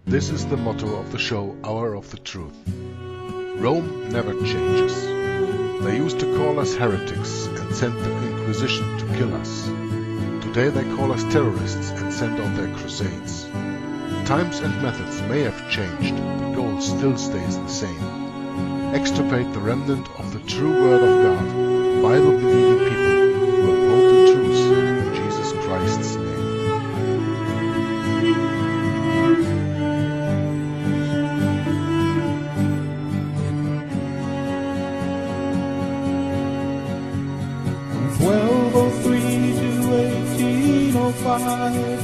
This is the motto of the show Hour of the Truth. Rome never changes. They used to call us heretics and sent the Inquisition to kill us. Today they call us terrorists and send on their crusades. Times and methods may have changed, the goal still stays the same. Extirpate the remnant of the true Word of God, Bible-believing people who uphold the truths in Jesus Christ's name. From 1203 to 1805,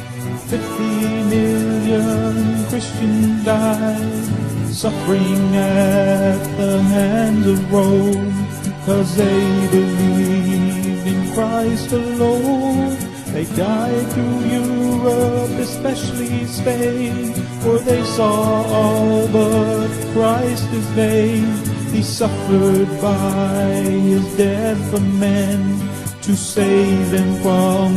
50 million Christians died, suffering at the hands of Rome, 'cause they believed in Christ alone. They died through Europe, especially Spain, where they saw all but Christ as vain. He suffered by his death for men, to save them from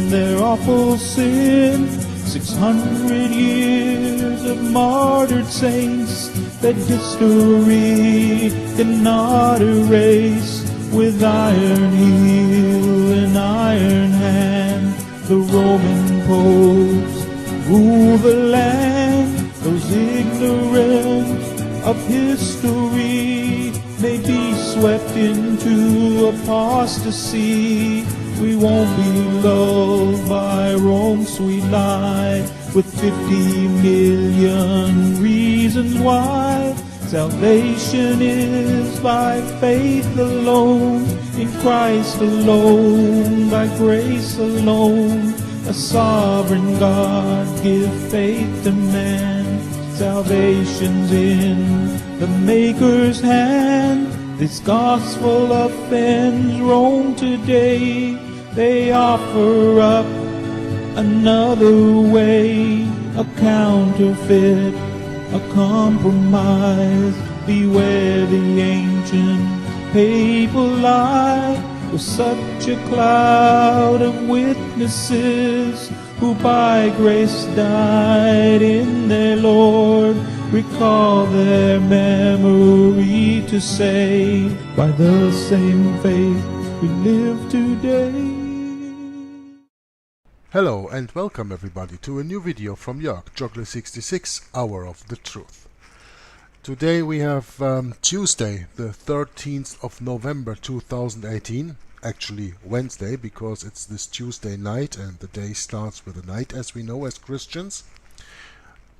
their awful sin. 600 years of martyred saints that history cannot erase. With iron heel and iron hand, the Roman popes rule the land. Those ignorant of history may be swept into apostasy. We won't be lulled by Rome's sweet lie, with 50 million reasons why. Salvation is by faith alone, in Christ alone, by grace alone. A sovereign God give faith to man. Salvation's in the Maker's hand. This gospel offends Rome today. They offer up another way, a counterfeit, a compromise. Beware the ancient papal lie, with such a cloud of witnesses who by grace died in their Lord. Recall their memory to say, by the same faith we live today. Hello and welcome everybody to a new video from Jörg, Joggler66, Hour of the Truth. Today we have Tuesday, the 13th of November 2018, actually Wednesday, because it's this Tuesday night and the day starts with the night, as we know as Christians.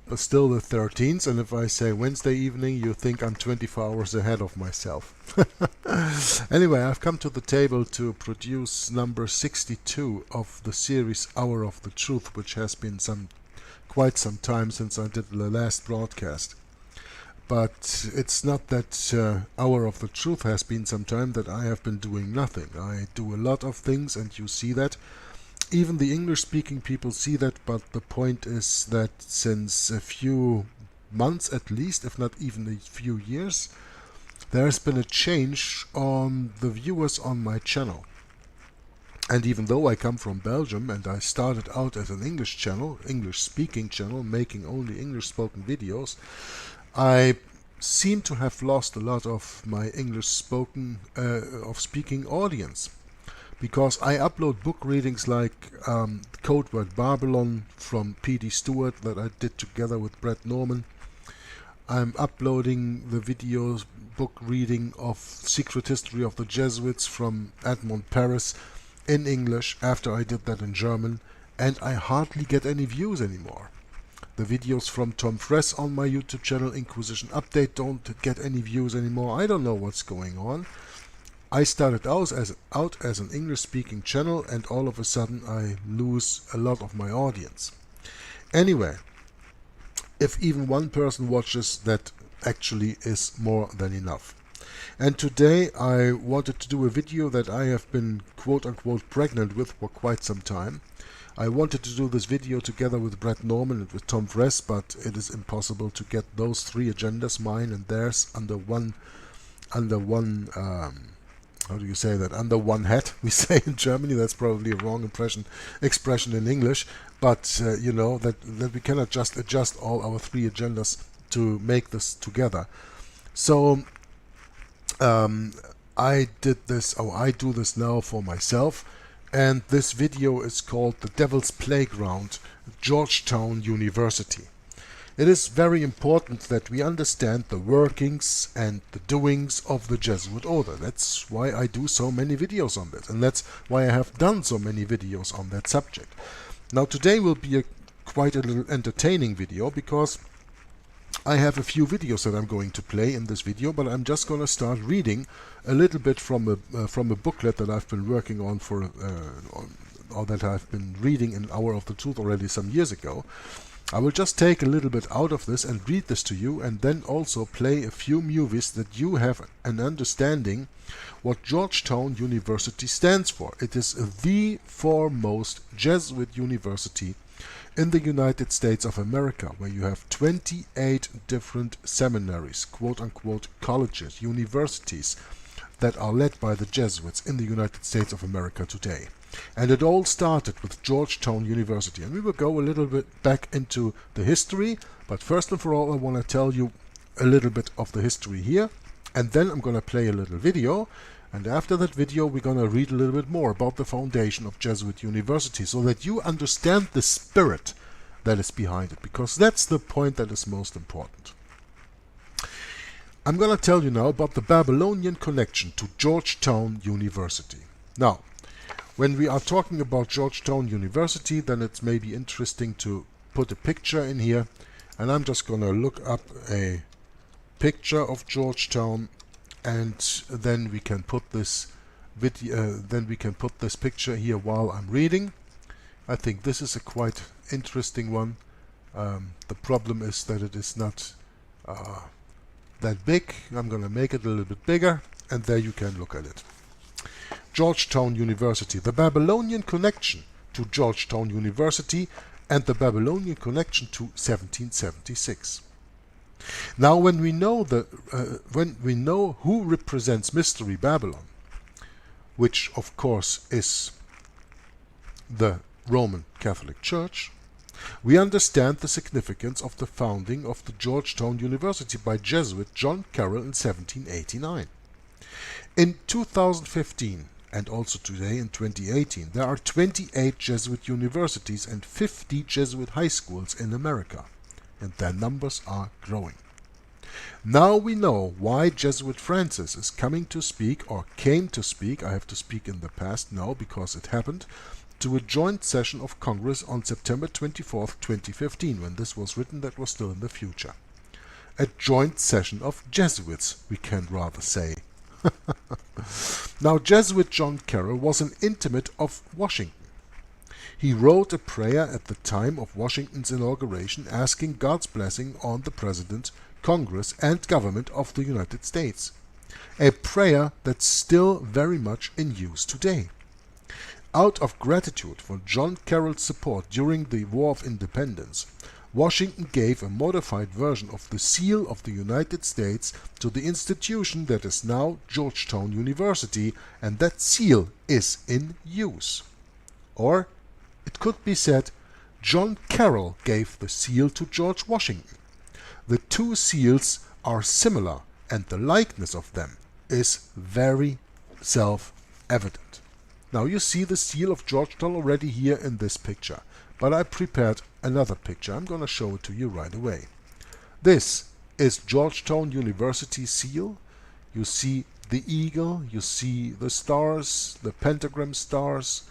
But still the 13th, and if I say Wednesday evening, you think I'm 24 hours ahead of myself. Anyway, I've come to the table to produce number 62 of the series Hour of the Truth, which has been quite some time since I did the last broadcast. But it's not that Hour of the Truth has been some time that I have been doing nothing. I do a lot of things, and you see that. Even the English-speaking people see that, but the point is that since a few months at least, if not even a few years, there has been a change on the viewers on my channel. And even though I come from Belgium and I started out as an English channel, English-speaking channel, making only English-spoken videos, I seem to have lost a lot of my English-speaking audience. Because I upload book readings like Code Word Babylon from P.D. Stewart that I did together with Brett Norman. I'm uploading the videos book reading of Secret History of the Jesuits from Edmond Paris in English after I did that in German, and I hardly get any views anymore. The videos from Tom Friess on my YouTube channel Inquisition Update don't get any views anymore. I don't know what's going on. I started out as an English-speaking channel, and all of a sudden I lose a lot of my audience. Anyway, if even one person watches, that actually is more than enough. And today I wanted to do a video that I have been quote-unquote pregnant with for quite some time. I wanted to do this video together with Brett Norman and with Tom Friess, but it is impossible to get those three agendas, mine and theirs, under one how do you say that, under one hat, we say in Germany. That's probably a wrong expression in English, but you know, that we cannot just adjust all our three agendas to make this together. So I do this now for myself, and this video is called The Devil's Playground, Georgetown University. It is very important that we understand the workings and the doings of the Jesuit order. That's why I do so many videos on this, and that's why I have done so many videos on that subject. Now today will be quite a little entertaining video, because I have a few videos that I'm going to play in this video, but I'm just going to start reading a little bit from a booklet that I've been working on or that I've been reading in Hour of the Truth already some years ago. I will just take a little bit out of this and read this to you, and then also play a few movies that you have an understanding what Georgetown University stands for. It is the foremost Jesuit university in the United States of America, where you have 28 different seminaries, quote-unquote colleges, universities, that are led by the Jesuits in the United States of America today. And it all started with Georgetown University. And we will go a little bit back into the history, but first and for all, I want to tell you a little bit of the history here, and then I'm going to play a little video. And after that video, we're going to read a little bit more about the foundation of Jesuit University, so that you understand the spirit that is behind it, because that's the point that is most important. I'm going to tell you now about the Babylonian connection to Georgetown University. Now, when we are talking about Georgetown University, then it's maybe interesting to put a picture in here, and I'm just going to look up a picture of Georgetown, and then we can put this picture here while I'm reading. I think this is a quite interesting one. The problem is that it is not that big. I'm going to make it a little bit bigger, and there you can look at it. Georgetown University, the Babylonian connection to Georgetown University, and the Babylonian connection to 1776. Now, when we know who represents Mystery Babylon, which of course is the Roman Catholic Church, we understand the significance of the founding of the Georgetown University by Jesuit John Carroll in 1789. In 2015, and also today in 2018, there are 28 Jesuit universities and 50 Jesuit high schools in America, and their numbers are growing. Now we know why Jesuit Francis is coming to speak, or came to speak, I have to speak in the past now because it happened, to a joint session of Congress on September 24th, 2015. When this was written, that was still in the future. A joint session of Jesuits, we can rather say. Now, Jesuit John Carroll was an intimate of Washington. He wrote a prayer at the time of Washington's inauguration, asking God's blessing on the President, Congress, and government of the United States. A prayer that's still very much in use today. Out of gratitude for John Carroll's support during the War of Independence, Washington gave a modified version of the seal of the United States to the institution that is now Georgetown University, and that seal is in use. Or, it could be said, John Carroll gave the seal to George Washington. The two seals are similar, and the likeness of them is very self-evident. Now you see the seal of Georgetown already here in this picture, but I prepared another picture. I'm going to show it to you right away. This is Georgetown University seal. You see the eagle, you see the stars, the pentagram stars,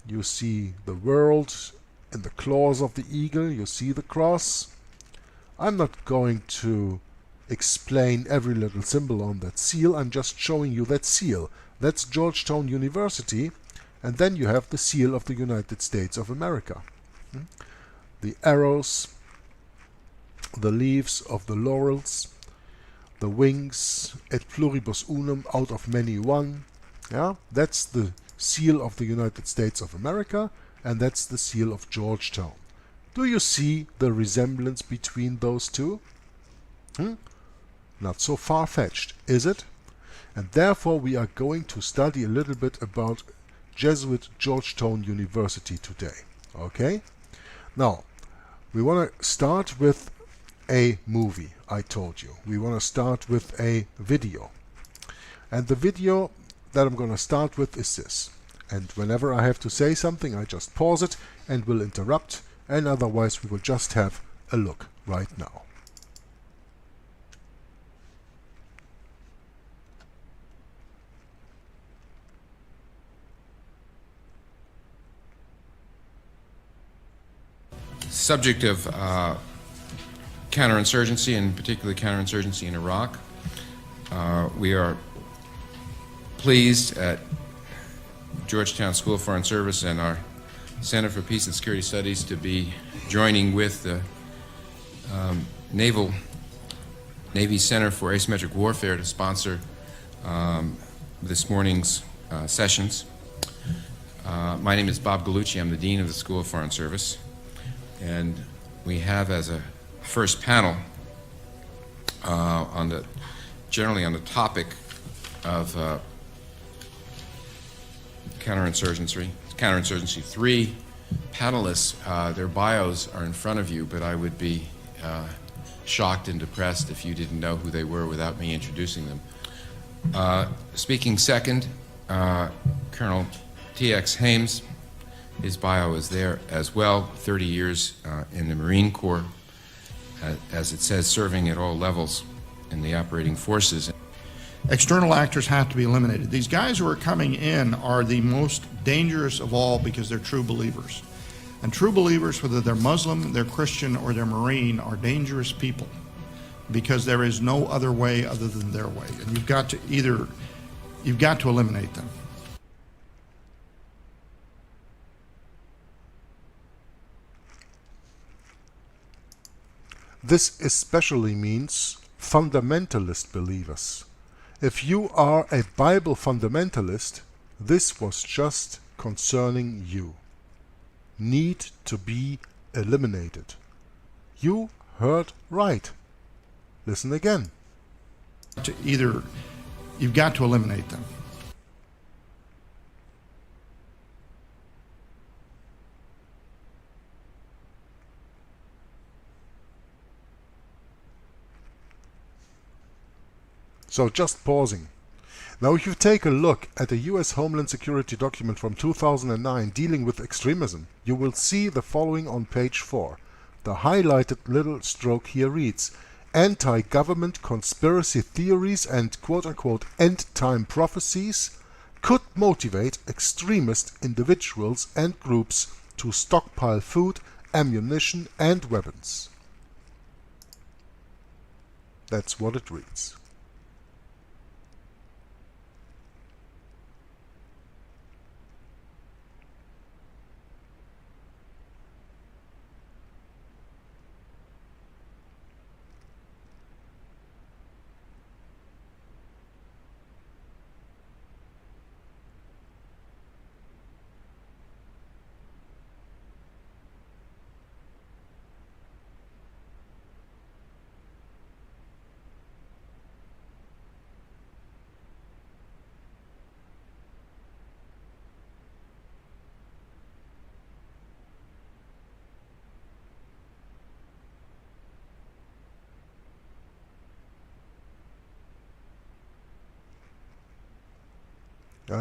you see the world in the claws of the eagle, you see the cross. I'm not going to explain every little symbol on that seal, I'm just showing you that seal. That's Georgetown University, and then you have the seal of the United States of America. The arrows, the leaves of the laurels, the wings, et pluribus unum, out of many one. Yeah, that's the seal of the United States of America, and that's the seal of Georgetown. Do you see the resemblance between those two? Not so far-fetched, is it? And therefore we are going to study a little bit about Jesuit Georgetown University today. Okay? Now, we want to start with a movie, I told you. We want to start with a video. And the video that I'm going to start with is this. And whenever I have to say something, I just pause it and will interrupt, and otherwise we will just have a look right now. Subject of counterinsurgency, and particularly counterinsurgency in Iraq. We are pleased at Georgetown School of Foreign Service and our Center for Peace and Security Studies to be joining with the Navy Center for Asymmetric Warfare to sponsor this morning's sessions. My name is Bob Gallucci. I'm the Dean of the School of Foreign Service. And we have as a first panel generally on the topic of counterinsurgency. Three panelists, their bios are in front of you, but I would be shocked and depressed if you didn't know who they were without me introducing them. Speaking second, Colonel T.X. Hames. His bio is there as well, 30 years in the Marine Corps, as it says, serving at all levels in the operating forces. External actors have to be eliminated. These guys who are coming in are the most dangerous of all because they're true believers. And true believers, whether they're Muslim, they're Christian, or they're Marine, are dangerous people because there is no other way other than their way. And you've got to eliminate them. This especially means fundamentalist believers. If you are a Bible fundamentalist, this was just concerning you. Need to be eliminated. You heard right. Listen again. You've got to eliminate them. So just pausing. Now if you take a look at a US Homeland Security document from 2009 dealing with extremism, you will see the following on page 4. The highlighted little stroke here reads, anti-government conspiracy theories and quote-unquote end-time prophecies could motivate extremist individuals and groups to stockpile food, ammunition and weapons. That's what it reads.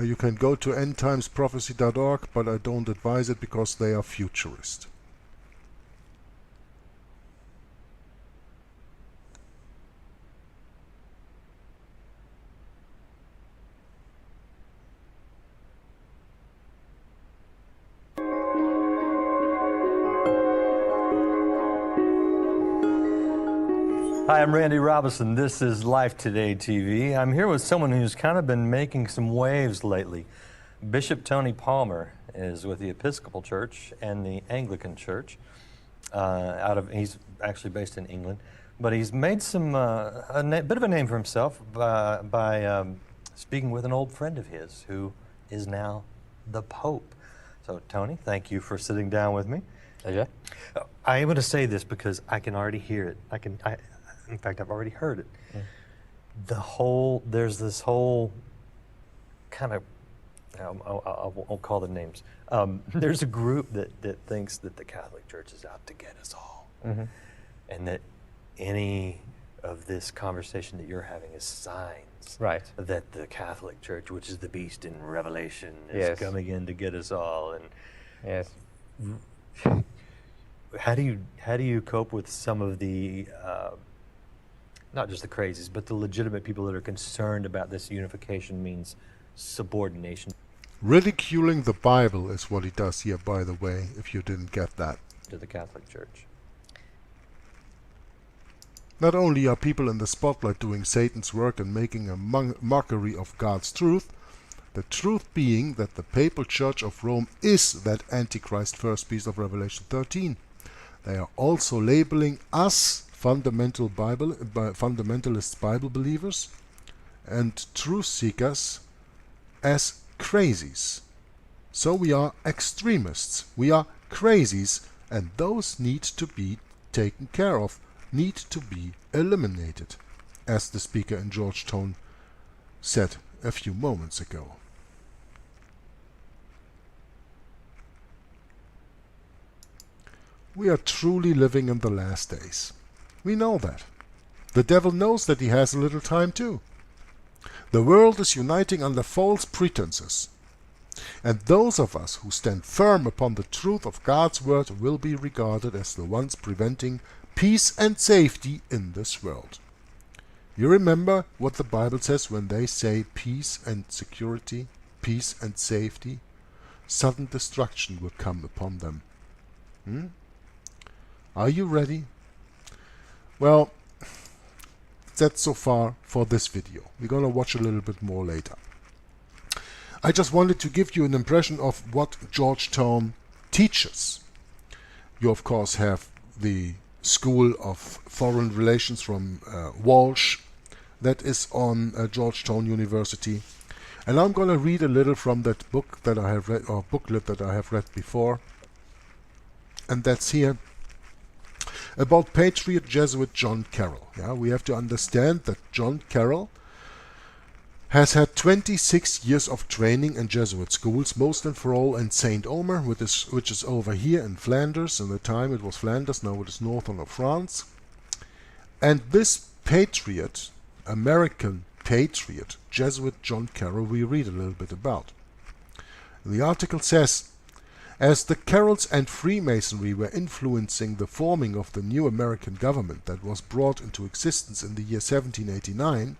You can go to endtimesprophecy.org, but I don't advise it because they are futurist. Hi, I'm Randy Robinson. This is Life Today TV. I'm here with someone who's kind of been making some waves lately. Bishop Tony Palmer is with the Episcopal Church and the Anglican Church. He's actually based in England, but he's made some bit of a name for himself by speaking with an old friend of his who is now the Pope. So, Tony, thank you for sitting down with me. Pleasure. I'm going to say this because I can already hear it. In fact, I've already heard it. there's this whole kind of, I won't call them names. There's a group that thinks that the Catholic Church is out to get us all, and that any of this conversation that you're having is signs that the Catholic Church, which is the beast in Revelation, is coming in to get us all. And how do you cope with some of the not just the crazies, but the legitimate people that are concerned about this unification means subordination? Ridiculing the Bible is what he does here, by the way, if you didn't get that. To the Catholic Church. Not only are people in the spotlight doing Satan's work and making a mockery of God's truth, the truth being that the Papal Church of Rome is that Antichrist first beast of Revelation 13. They are also labeling us fundamentalist Bible believers and truth seekers as crazies. So we are extremists, we are crazies, and those need to be taken care of, need to be eliminated, as the speaker in Georgetown said a few moments ago. We are truly living in the last days. We know that. The devil knows that he has a little time too. The world is uniting under false pretenses, and those of us who stand firm upon the truth of God's word will be regarded as the ones preventing peace and safety in this world. You remember what the Bible says when they say peace and security, peace and safety? Sudden destruction will come upon them. Are you ready? Well, that's so far for this video. We're going to watch a little bit more later. I just wanted to give you an impression of what Georgetown teaches. You of course have the School of Foreign Relations from Walsh that is on Georgetown University, and I'm going to read a little from that book that I have read, or booklet that I have read before, and that's here about Patriot Jesuit John Carroll. We have to understand that John Carroll has had 26 years of training in Jesuit schools, most and for all in St. Omer, which is over here in Flanders. In the time it was Flanders, now it is northern of France. And this patriot, American patriot, Jesuit John Carroll, we read a little bit about. The article says, as the Carrolls and Freemasonry were influencing the forming of the new American government that was brought into existence in the year 1789,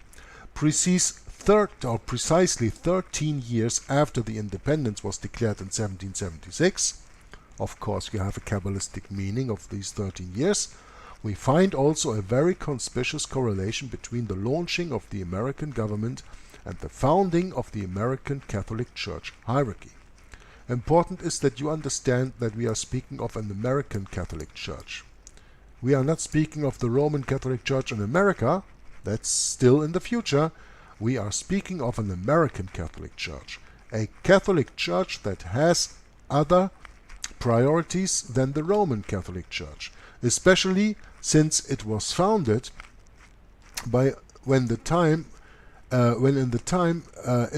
precisely 13 years after the independence was declared in 1776, of course you have a Kabbalistic meaning of these 13 years, we find also a very conspicuous correlation between the launching of the American government and the founding of the American Catholic Church hierarchy. Important is that you understand that we are speaking of an American Catholic Church. We are not speaking of the Roman Catholic Church in America, that's still in the future. We are speaking of an American Catholic Church, a Catholic Church that has other priorities than the Roman Catholic Church, especially since it was founded in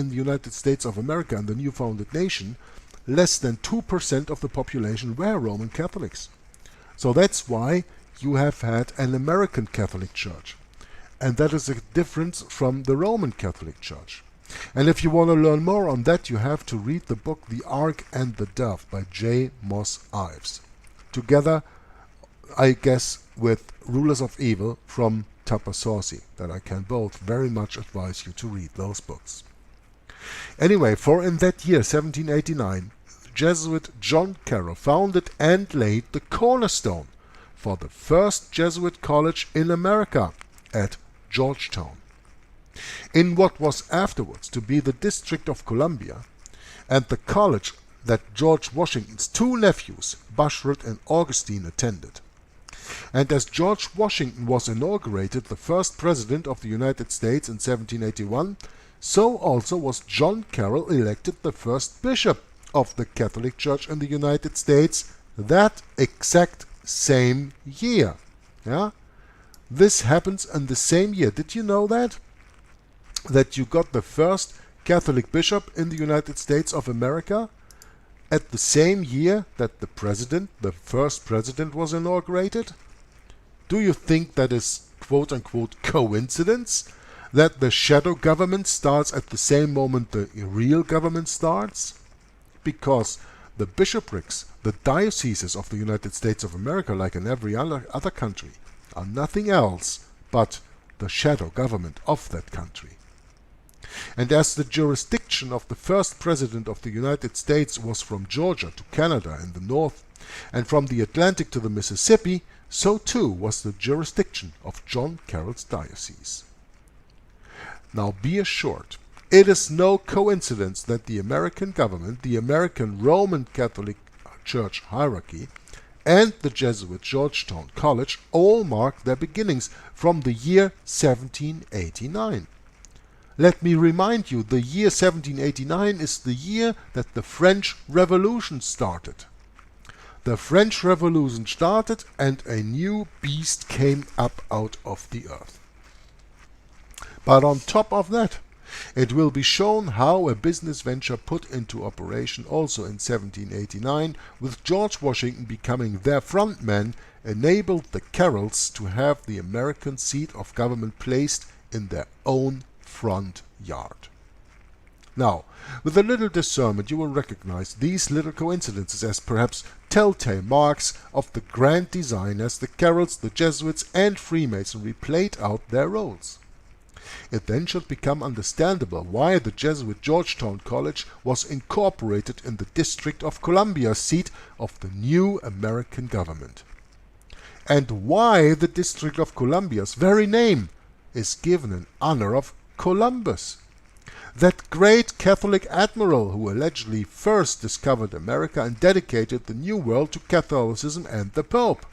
the United States of America and the new founded nation, less than 2% of the population were Roman Catholics. So that's why you have had an American Catholic Church. And that is a difference from the Roman Catholic Church. And if you want to learn more on that, you have to read the book The Ark and the Dove by J. Moss Ives. Together, I guess, with Rulers of Evil from Tapasauci, that I can both very much advise you to read those books. Anyway, for in that year, 1789, Jesuit John Carroll founded and laid the cornerstone for the first Jesuit college in America at Georgetown, in what was afterwards to be the District of Columbia, and the college that George Washington's two nephews, Bushrod and Augustine, attended. And as George Washington was inaugurated the first President of the United States in 1781, so also was John Carroll elected the first Bishop of the Catholic Church in the United States that exact same year. This happens in the same year. Did you know that? that you got the first Catholic bishop in the United States of America at the same year that the first president was inaugurated? Do you think that is quote-unquote coincidence that the shadow government starts at the same moment the real government starts? Because the bishoprics, the dioceses of the United States of America, like in every other country, are nothing else but the shadow government of that country. And as the jurisdiction of the first president of the United States was from Georgia to Canada in the north, and from the Atlantic to the Mississippi, so too was the jurisdiction of John Carroll's diocese. Now be assured, it is no coincidence that the American government, the American Roman Catholic Church hierarchy, and the Jesuit Georgetown College all mark their beginnings from the year 1789. Let me remind you, the year 1789 is the year that the French Revolution started. The French Revolution started and a new beast came up out of the earth. But on top of that, it will be shown how a business venture put into operation also in 1789, with George Washington becoming their frontman, enabled the Carrolls to have the American seat of government placed in their own front yard. Now, with a little discernment you will recognize these little coincidences as perhaps telltale marks of the grand design as the Carrolls, the Jesuits and Freemasonry played out their roles. It then should become understandable why the Jesuit Georgetown College was incorporated in the District of Columbia, seat of the new American government. And why the District of Columbia's very name is given in honor of Columbus, that great Catholic admiral who allegedly first discovered America and dedicated the New World to Catholicism and the Pope.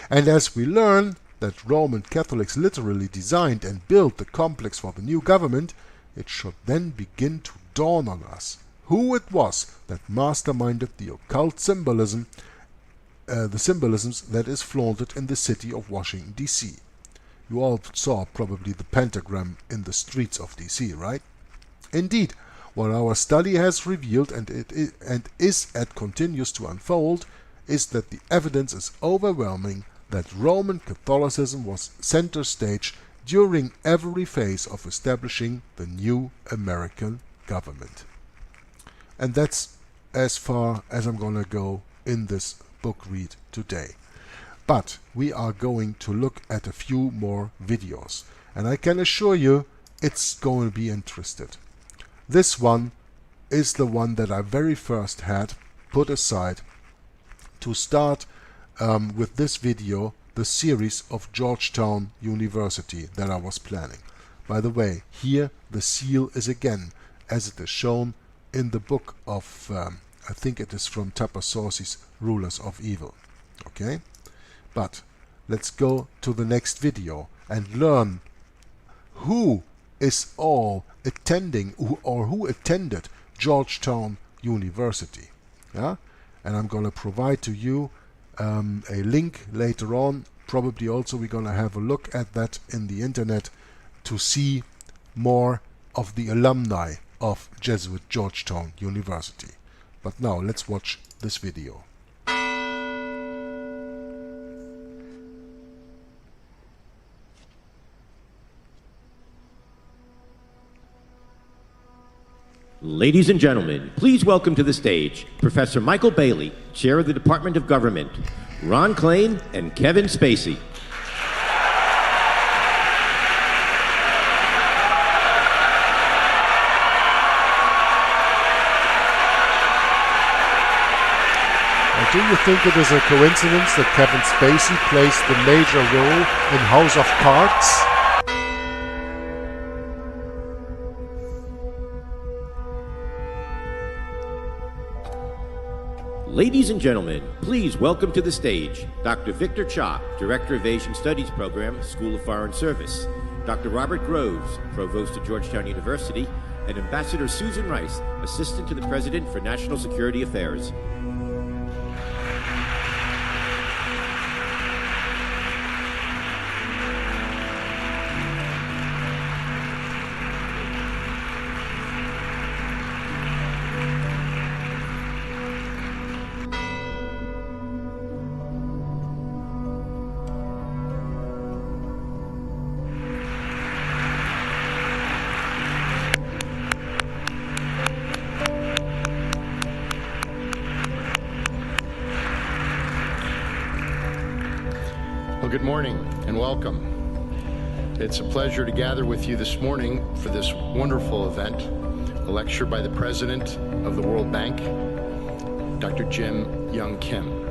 And as we learn that Roman Catholics literally designed and built the complex for the new government, it should then begin to dawn on us who it was that masterminded the occult symbolism, the symbolisms that is flaunted in the city of Washington, D.C. You all saw probably the pentagram in the streets of D.C., right? Indeed, what our study has revealed and continues to unfold is that the evidence is overwhelming that Roman Catholicism was center stage during every phase of establishing the new American government. And that's as far as I'm going to go in this book read today. But we are going to look at a few more videos, and I can assure you it's going to be interesting. This one is the one that I very first had put aside to start with this video, the series of Georgetown University that I was planning. By the way, here the seal is again, as it is shown in the book of, I think it is from Tapasosi's Rulers of Evil. Okay? But let's go to the next video and learn who is all attending or who attended Georgetown University. Yeah? And I'm going to provide to you a link later on. Probably also we're going to have a look at that in the internet to see more of the alumni of Jesuit Georgetown University. But now let's watch this video. Ladies and gentlemen, please welcome to the stage Professor Michael Bailey, Chair of the Department of Government, Ron Klain, and Kevin Spacey. Do you think it is a coincidence that Kevin Spacey plays the major role in House of Cards? Ladies and gentlemen, please welcome to the stage Dr. Victor Cha, Director of Asian Studies Program, School of Foreign Service, Dr. Robert Groves, Provost of Georgetown University, and Ambassador Susan Rice, Assistant to the President for National Security Affairs. Well, good morning and welcome. It's a pleasure to gather with you this morning for this wonderful event, a lecture by the President of the World Bank, Dr. Jim Young Kim.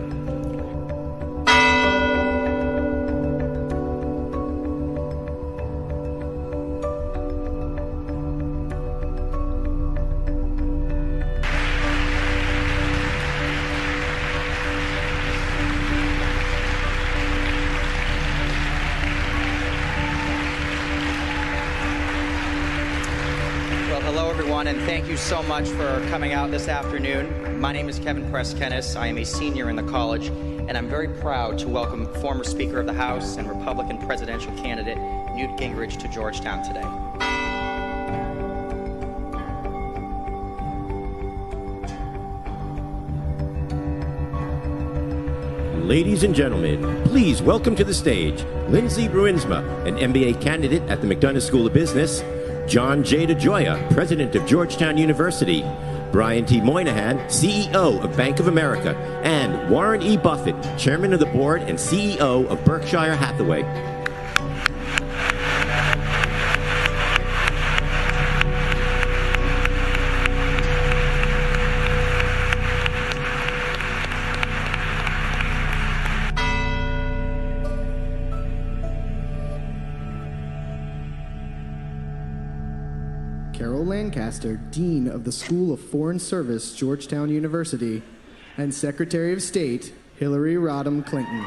And thank you so much for coming out this afternoon. My name is Tom Friess Inquisition. I am a senior in the college, and I'm very proud to welcome former Speaker of the House and Republican presidential candidate Newt Gingrich to Georgetown today. Ladies and gentlemen, please welcome to the stage Lindsay Bruinsma, an MBA candidate at the McDonough School of Business, John J. DeGioia, President of Georgetown University, Brian T. Moynihan, CEO of Bank of America, and Warren E. Buffett, Chairman of the Board and CEO of Berkshire Hathaway. Carol Lancaster, Dean of the School of Foreign Service, Georgetown University, and Secretary of State, Hillary Rodham Clinton.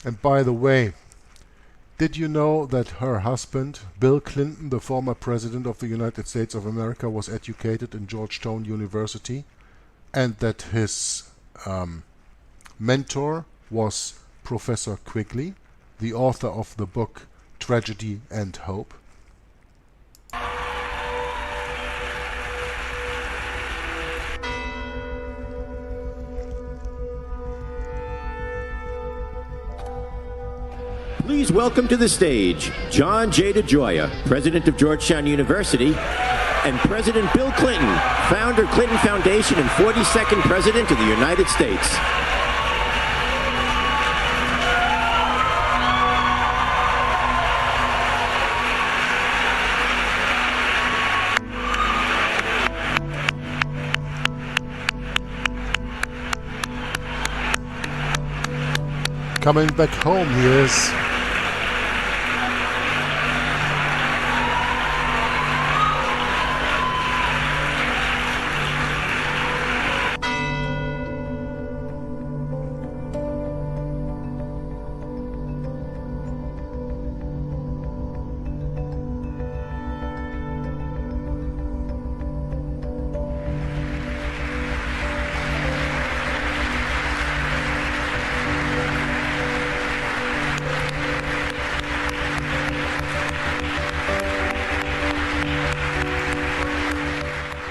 And by the way, did you know that her husband, Bill Clinton, the former President of the United States of America, was educated in Georgetown University, and that his mentor was Professor Quigley, the author of the book Tragedy and Hope? Please welcome to the stage John J. DeGioia, President of Georgetown University, and President Bill Clinton, founder Clinton Foundation and 42nd President of the United States. Coming back home, he is.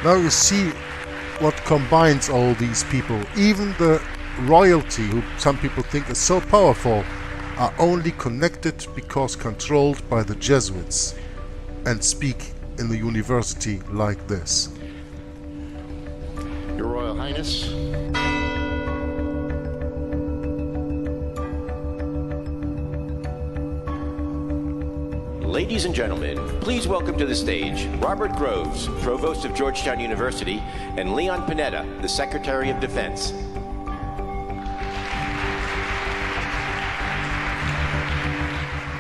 Now you see what combines all these people. Even the royalty, who some people think is so powerful, are only connected because controlled by the Jesuits and speak in the university like this. Your Royal Highness, Ladies and gentlemen, please welcome to the stage Robert Groves, Provost of Georgetown University, and Leon Panetta, the Secretary of Defense.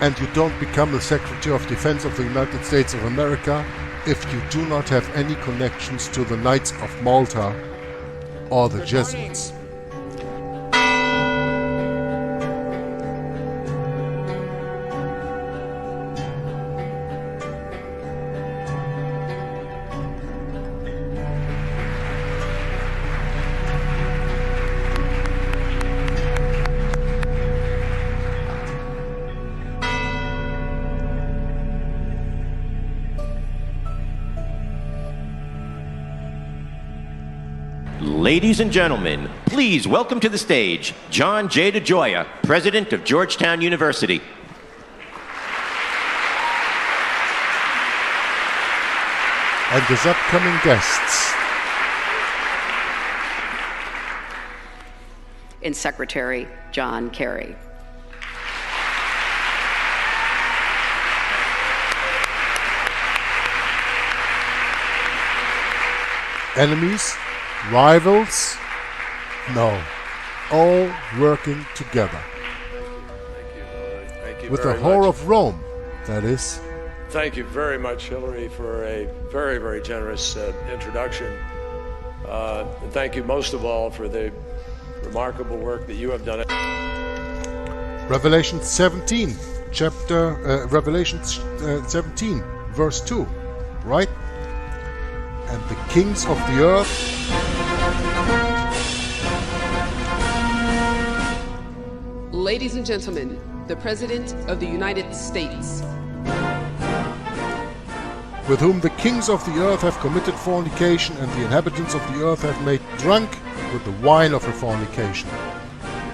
And you don't become the Secretary of Defense of the United States of America if you do not have any connections to the Knights of Malta or the Jesuits. Ladies and gentlemen, please welcome to the stage John J. DeGioia, President of Georgetown University. And his upcoming guests. And Secretary John Kerry. Enemies, rivals, no, all working together. Thank you With the very whore much. of Rome, that is. Thank you very much, Hillary, for a very, very generous introduction. And thank you most of all for the remarkable work that you have done. Revelation 17, Revelation 17, verse 2, right? And the kings of the earth Ladies and gentlemen, the President of the United States. with whom the kings of the earth have committed fornication, and the inhabitants of the earth have made drunk with the wine of her fornication.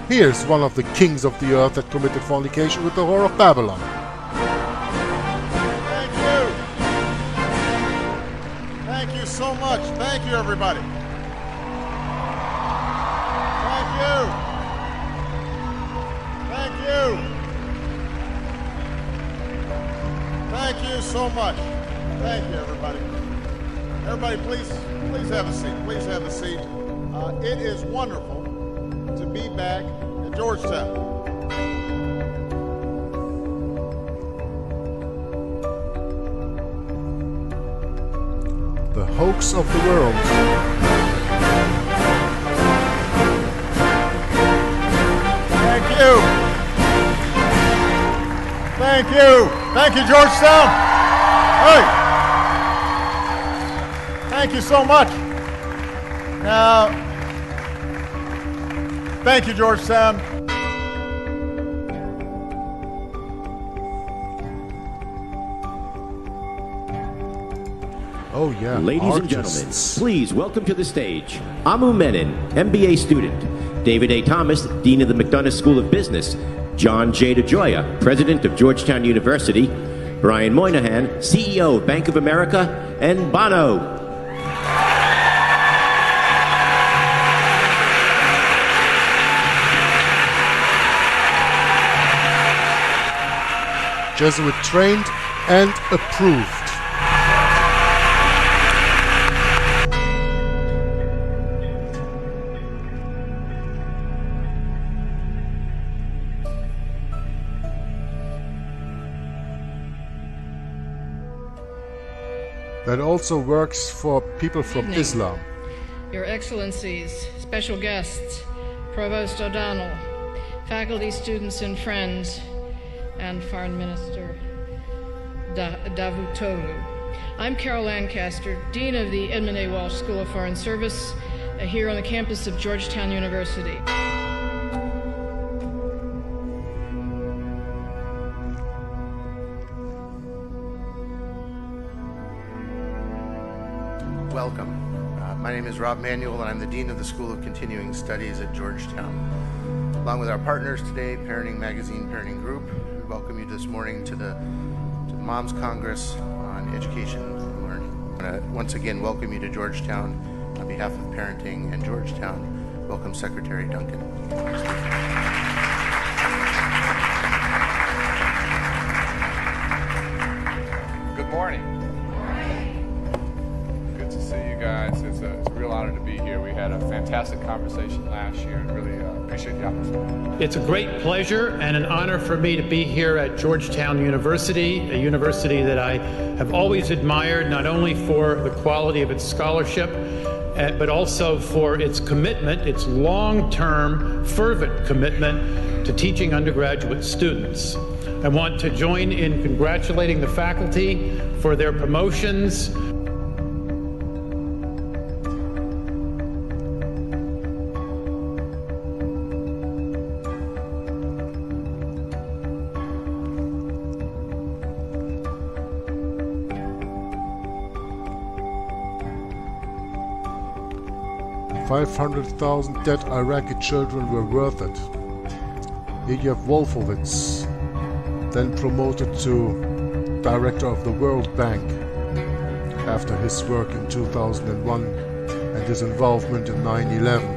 Here's one of the kings of the earth that committed fornication with the whore of Babylon. Thank you. Thank you so much. Thank you, everybody. Thank you. Thank you. Thank you so much. Thank you, everybody. Everybody, please have a seat. Please have a seat. It is wonderful to be back at Georgetown. The hoax of the world. Thank you. Thank you. Thank you, Georgetown. Hey. Thank you so much. Now, thank you, Georgetown. Oh yeah, Ladies and gentlemen, please welcome to the stage Amu Menon, MBA student, David A. Thomas, Dean of the McDonough School of Business, John J. DeGioia, President of Georgetown University, Brian Moynihan, CEO of Bank of America, and Bono. Jesuit trained and approved. That also works for people from Evening. Islam. Your Excellencies, special guests, Provost O'Donnell, faculty, students, and friends, and Foreign Minister Davutoglu. I'm Carol Lancaster, Dean of the Edmund A. Walsh School of Foreign Service, here on the campus of Georgetown University. Welcome. My name is Rob Manuel, and I'm the Dean of the School of Continuing Studies at Georgetown. Along with our partners today, Parenting Magazine Parenting Group, we welcome you this morning to the Moms Congress on Education and Learning. I want to once again welcome you to Georgetown. On behalf of Parenting and Georgetown, welcome Secretary Duncan. Good morning. Good to see you guys. It's a real honor to be here. We had a fantastic conversation last year and really appreciate the opportunity. It's a great pleasure and an honor for me to be here at Georgetown University, a university that I have always admired, not only for the quality of its scholarship, but also for its commitment, its long-term, fervent commitment to teaching undergraduate students. I want to join in congratulating the faculty for their promotions. 500,000 dead Iraqi children were worth it. Here you have Wolfowitz, then promoted to director of the World Bank after his work in 2001 and his involvement in 9/11.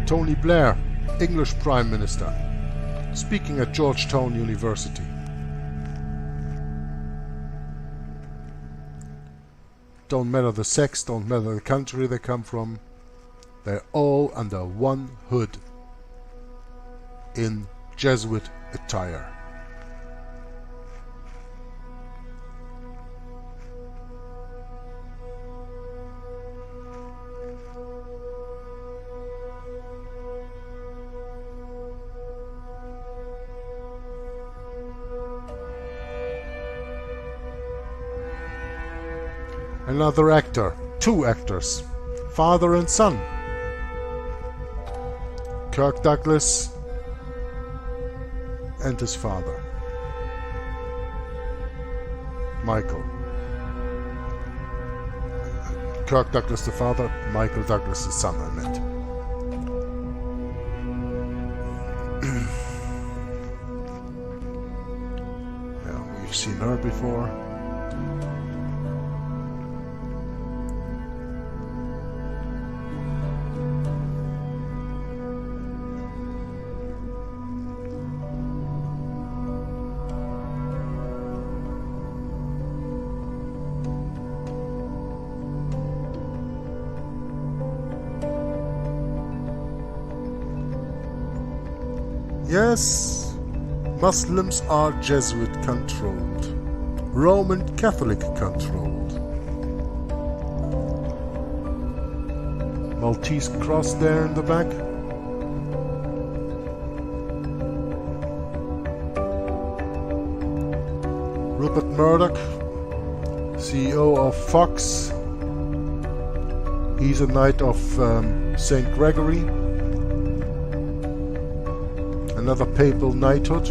Tony Blair, English Prime Minister, speaking at Georgetown University. Don't matter the sex, don't matter the country they come from, they're all under one hood in Jesuit attire. Another actor, two actors, father and son. Kirk Douglas and his father, Michael. Kirk Douglas the father, Michael Douglas the son, I meant. Yeah, we've seen her before. Yes, Muslims are Jesuit controlled, Roman Catholic controlled. Maltese cross there in the back. Rupert Murdoch, CEO of Fox. He's a knight of St. Gregory. Another papal knighthood.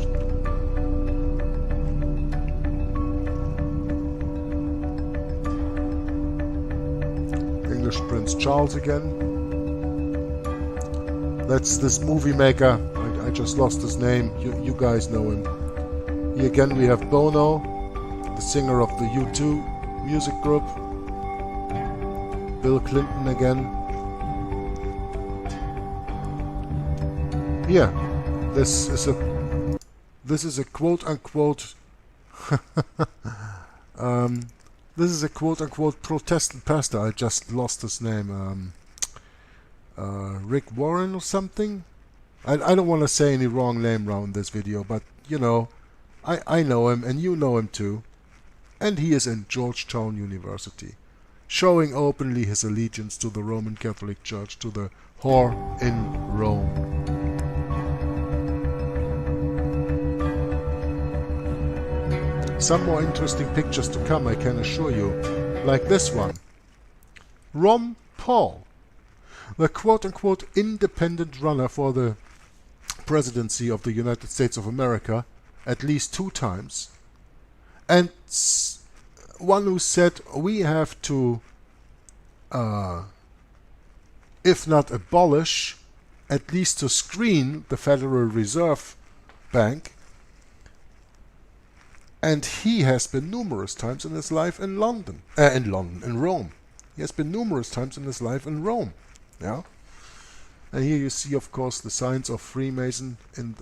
English Prince Charles again. That's this movie maker. I just lost his name. You guys know him. Here again we have Bono, the singer of the U2 music group. Bill Clinton again. Here. This is a quote-unquote this is a quote-unquote Protestant pastor. I just lost his name. Rick Warren or something. I don't want to say any wrong name around this video, but you know, I know him and you know him too. And he is in Georgetown University, showing openly his allegiance to the Roman Catholic Church, to the whore in Rome. Some more interesting pictures to come, I can assure you, like this one. Ron Paul, the quote-unquote independent runner for the presidency of the United States of America at least 2 times, and one who said we have to, if not abolish, at least to screen the Federal Reserve Bank. And he has been numerous times in his life in in Rome. He has been numerous times in his life in Rome. Yeah. And here you see, of course, the signs of Freemasons in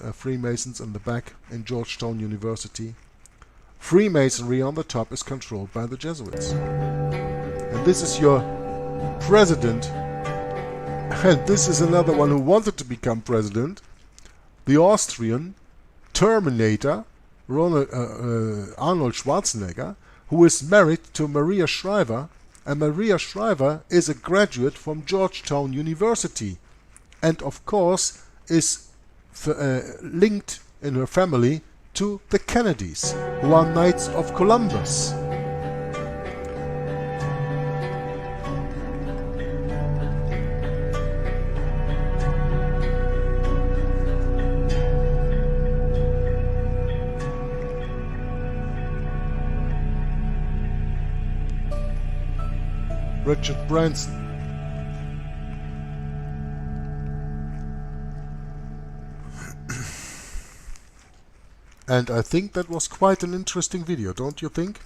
the back in Georgetown University. Freemasonry on the top is controlled by the Jesuits. And this is your president. And this is another one who wanted to become president. The Austrian Terminator, Arnold Schwarzenegger, who is married to Maria Shriver, and Maria Shriver is a graduate from Georgetown University, and of course is linked in her family to the Kennedys, who are Knights of Columbus. Richard Branson. And I think that was quite an interesting video, don't you think?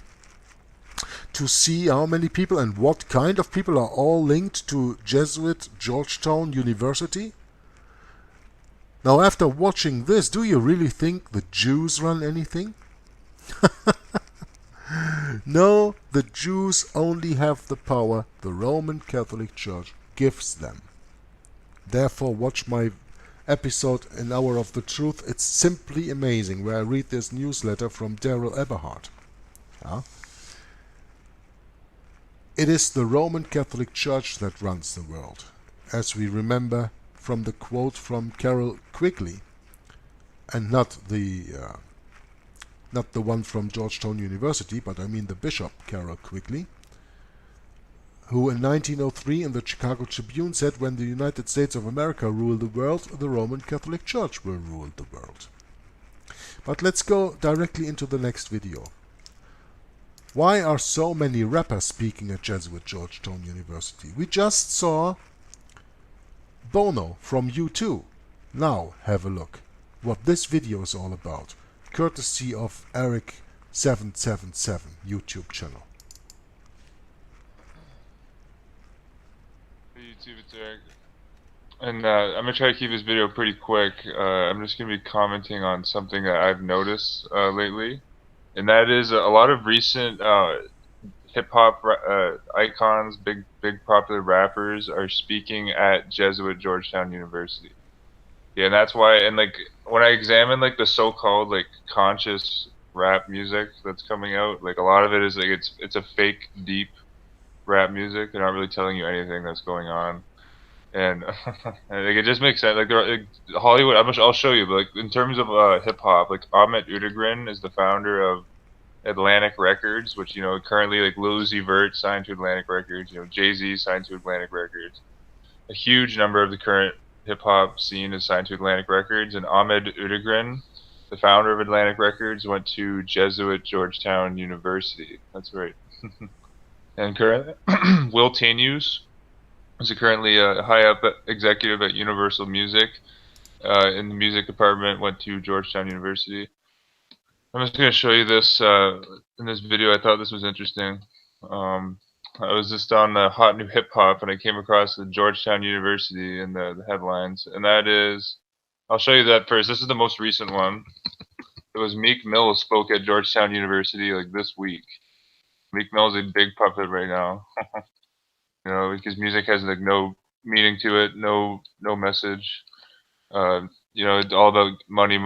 To see how many people and what kind of people are all linked to Jesuit Georgetown University. Now, after watching this, do you really think the Jews run anything? No, the Jews only have the power the Roman Catholic Church gives them. Therefore, watch my episode An Hour of the Truth. It's simply amazing, where I read this newsletter from Daryl Eberhard. It is the Roman Catholic Church that runs the world, as we remember from the quote from Carol Quigley, and not the one from Georgetown University, but I mean the Bishop Carol Quigley, who in 1903 in the Chicago Tribune said, "When the United States of America rule the world, the Roman Catholic Church will rule the world." But let's go directly into the next video. Why are so many rappers speaking at Jesuit Georgetown University? We just saw Bono from U2. Now have a look what this video is all about, courtesy of Eric777 YouTube channel. YouTube, it's Eric. And I'm going to try to keep this video pretty quick. I'm just going to be commenting on something that I've noticed lately. And that is a lot of recent hip-hop icons, big popular rappers are speaking at Jesuit Georgetown University. Yeah, and that's why, and like, when I examine like the so-called like conscious rap music that's coming out, like a lot of it is like it's a fake deep rap music. They're not really telling you anything that's going on, and like it just makes sense. Like Hollywood, I'll show you. But like in terms of hip hop, like Ahmet Udegrin is the founder of Atlantic Records, which currently like Lil Uzi Vert signed to Atlantic Records. Jay-Z signed to Atlantic Records. A huge number of the current hip hop scene is signed to Atlantic Records, and Ahmet Udegrin, the founder of Atlantic Records, went to Jesuit Georgetown University. That's right. And currently, Will Tanius is currently a high-up executive at Universal Music in the music department, went to Georgetown University. I'm just going to show you this in this video. I thought this was interesting. I was just on the Hot New Hip Hop, and I came across the Georgetown University in the headlines, and that is, I'll show you that first. This is the most recent one. It was Meek Mill spoke at Georgetown University like this week. Meek Mill's a big puppet right now, because music has like no meaning to it, no message. It's all about money,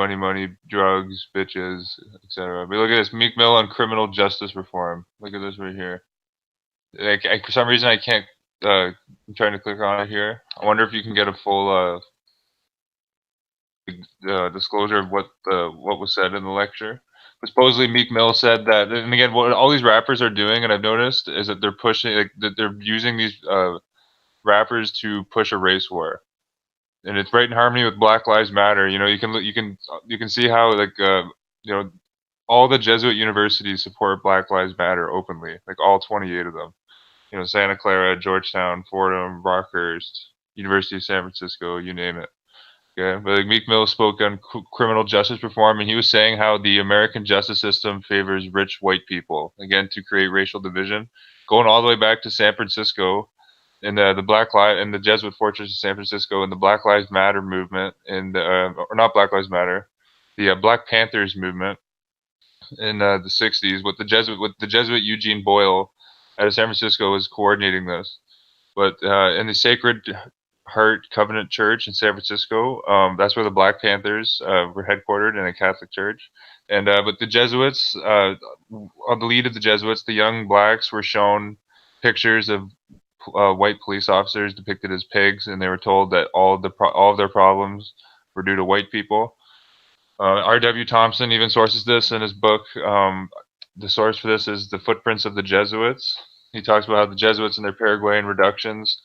drugs, bitches, etc. But look at this, Meek Mill on criminal justice reform. Look at this right here. For some reason I can't. I'm trying to click on it here. I wonder if you can get a full disclosure of what was said in the lecture. But supposedly Meek Mill said that, and again, what all these rappers are doing, and I've noticed, is that they're pushing, that they're using these rappers to push a race war, and it's right in harmony with Black Lives Matter. You can see how all the Jesuit universities support Black Lives Matter openly, like all 28 of them. Santa Clara, Georgetown, Fordham, Rockhurst, University of San Francisco, you name it. Okay, but like Meek Mill spoke on criminal justice reform, and he was saying how the American justice system favors rich white people, again, to create racial division, going all the way back to San Francisco, and the Jesuit Fortress of San Francisco, and the Black Lives Matter movement, and or not Black Lives Matter, the Black Panthers movement in the 60s, with the Jesuit Eugene Boyle out of San Francisco was coordinating this. But in the Sacred Heart Covenant Church in San Francisco, that's where the Black Panthers were headquartered, in a Catholic church. And but the Jesuits, on the lead of the Jesuits, the young blacks were shown pictures of white police officers depicted as pigs, and they were told that all of their problems were due to white people. R.W. Thompson even sources this in his book. The source for this is The Footprints of the Jesuits. He talks about how the Jesuits and their Paraguayan reductions,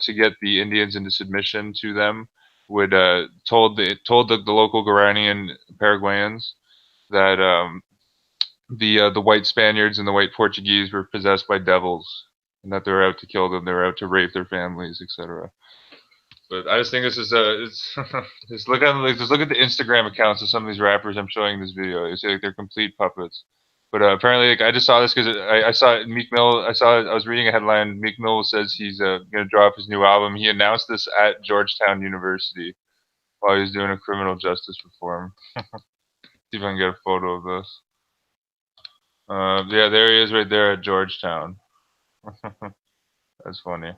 to get the Indians into submission to them, would told the local Guaranian Paraguayans that the white Spaniards and the white Portuguese were possessed by devils, and that they were out to kill them, they were out to rape their families, etc. But I just think this is it's just look at the Instagram accounts of some of these rappers I'm showing this video. You see, like, they're complete puppets. But apparently, like, I just saw this because I saw Meek Mill. I was reading a headline. Meek Mill says he's going to drop his new album. He announced this at Georgetown University while he was doing a criminal justice reform. See if I can get a photo of this. Yeah, there he is right there at Georgetown. That's funny.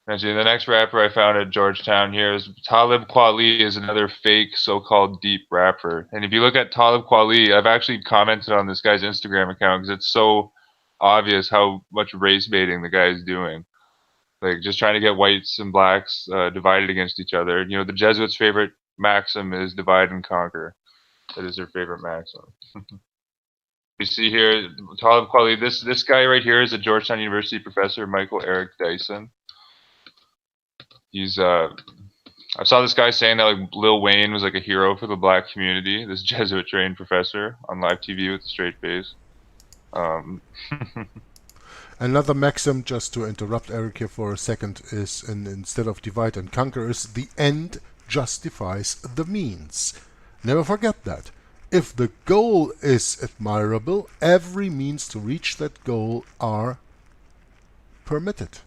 Actually, the next rapper I found at Georgetown here is Talib Kweli, is another fake so-called deep rapper. And if you look at Talib Kweli, I've actually commented on this guy's Instagram account because it's so obvious how much race baiting the guy is doing. Like, just trying to get whites and blacks divided against each other. You know, the Jesuits' favorite maxim is divide and conquer. That is their favorite maxim. You see here, Talib Kweli, this guy right here is a Georgetown University professor, Michael Eric Dyson. He's I saw this guy saying that, like, Lil Wayne was like a hero for the black community. This Jesuit trained professor on live TV with a straight face. Another maxim, just to interrupt Eric here for a second, is instead of divide and conquer, is the end justifies the means. Never forget that. If the goal is admirable, every means to reach that goal are permitted.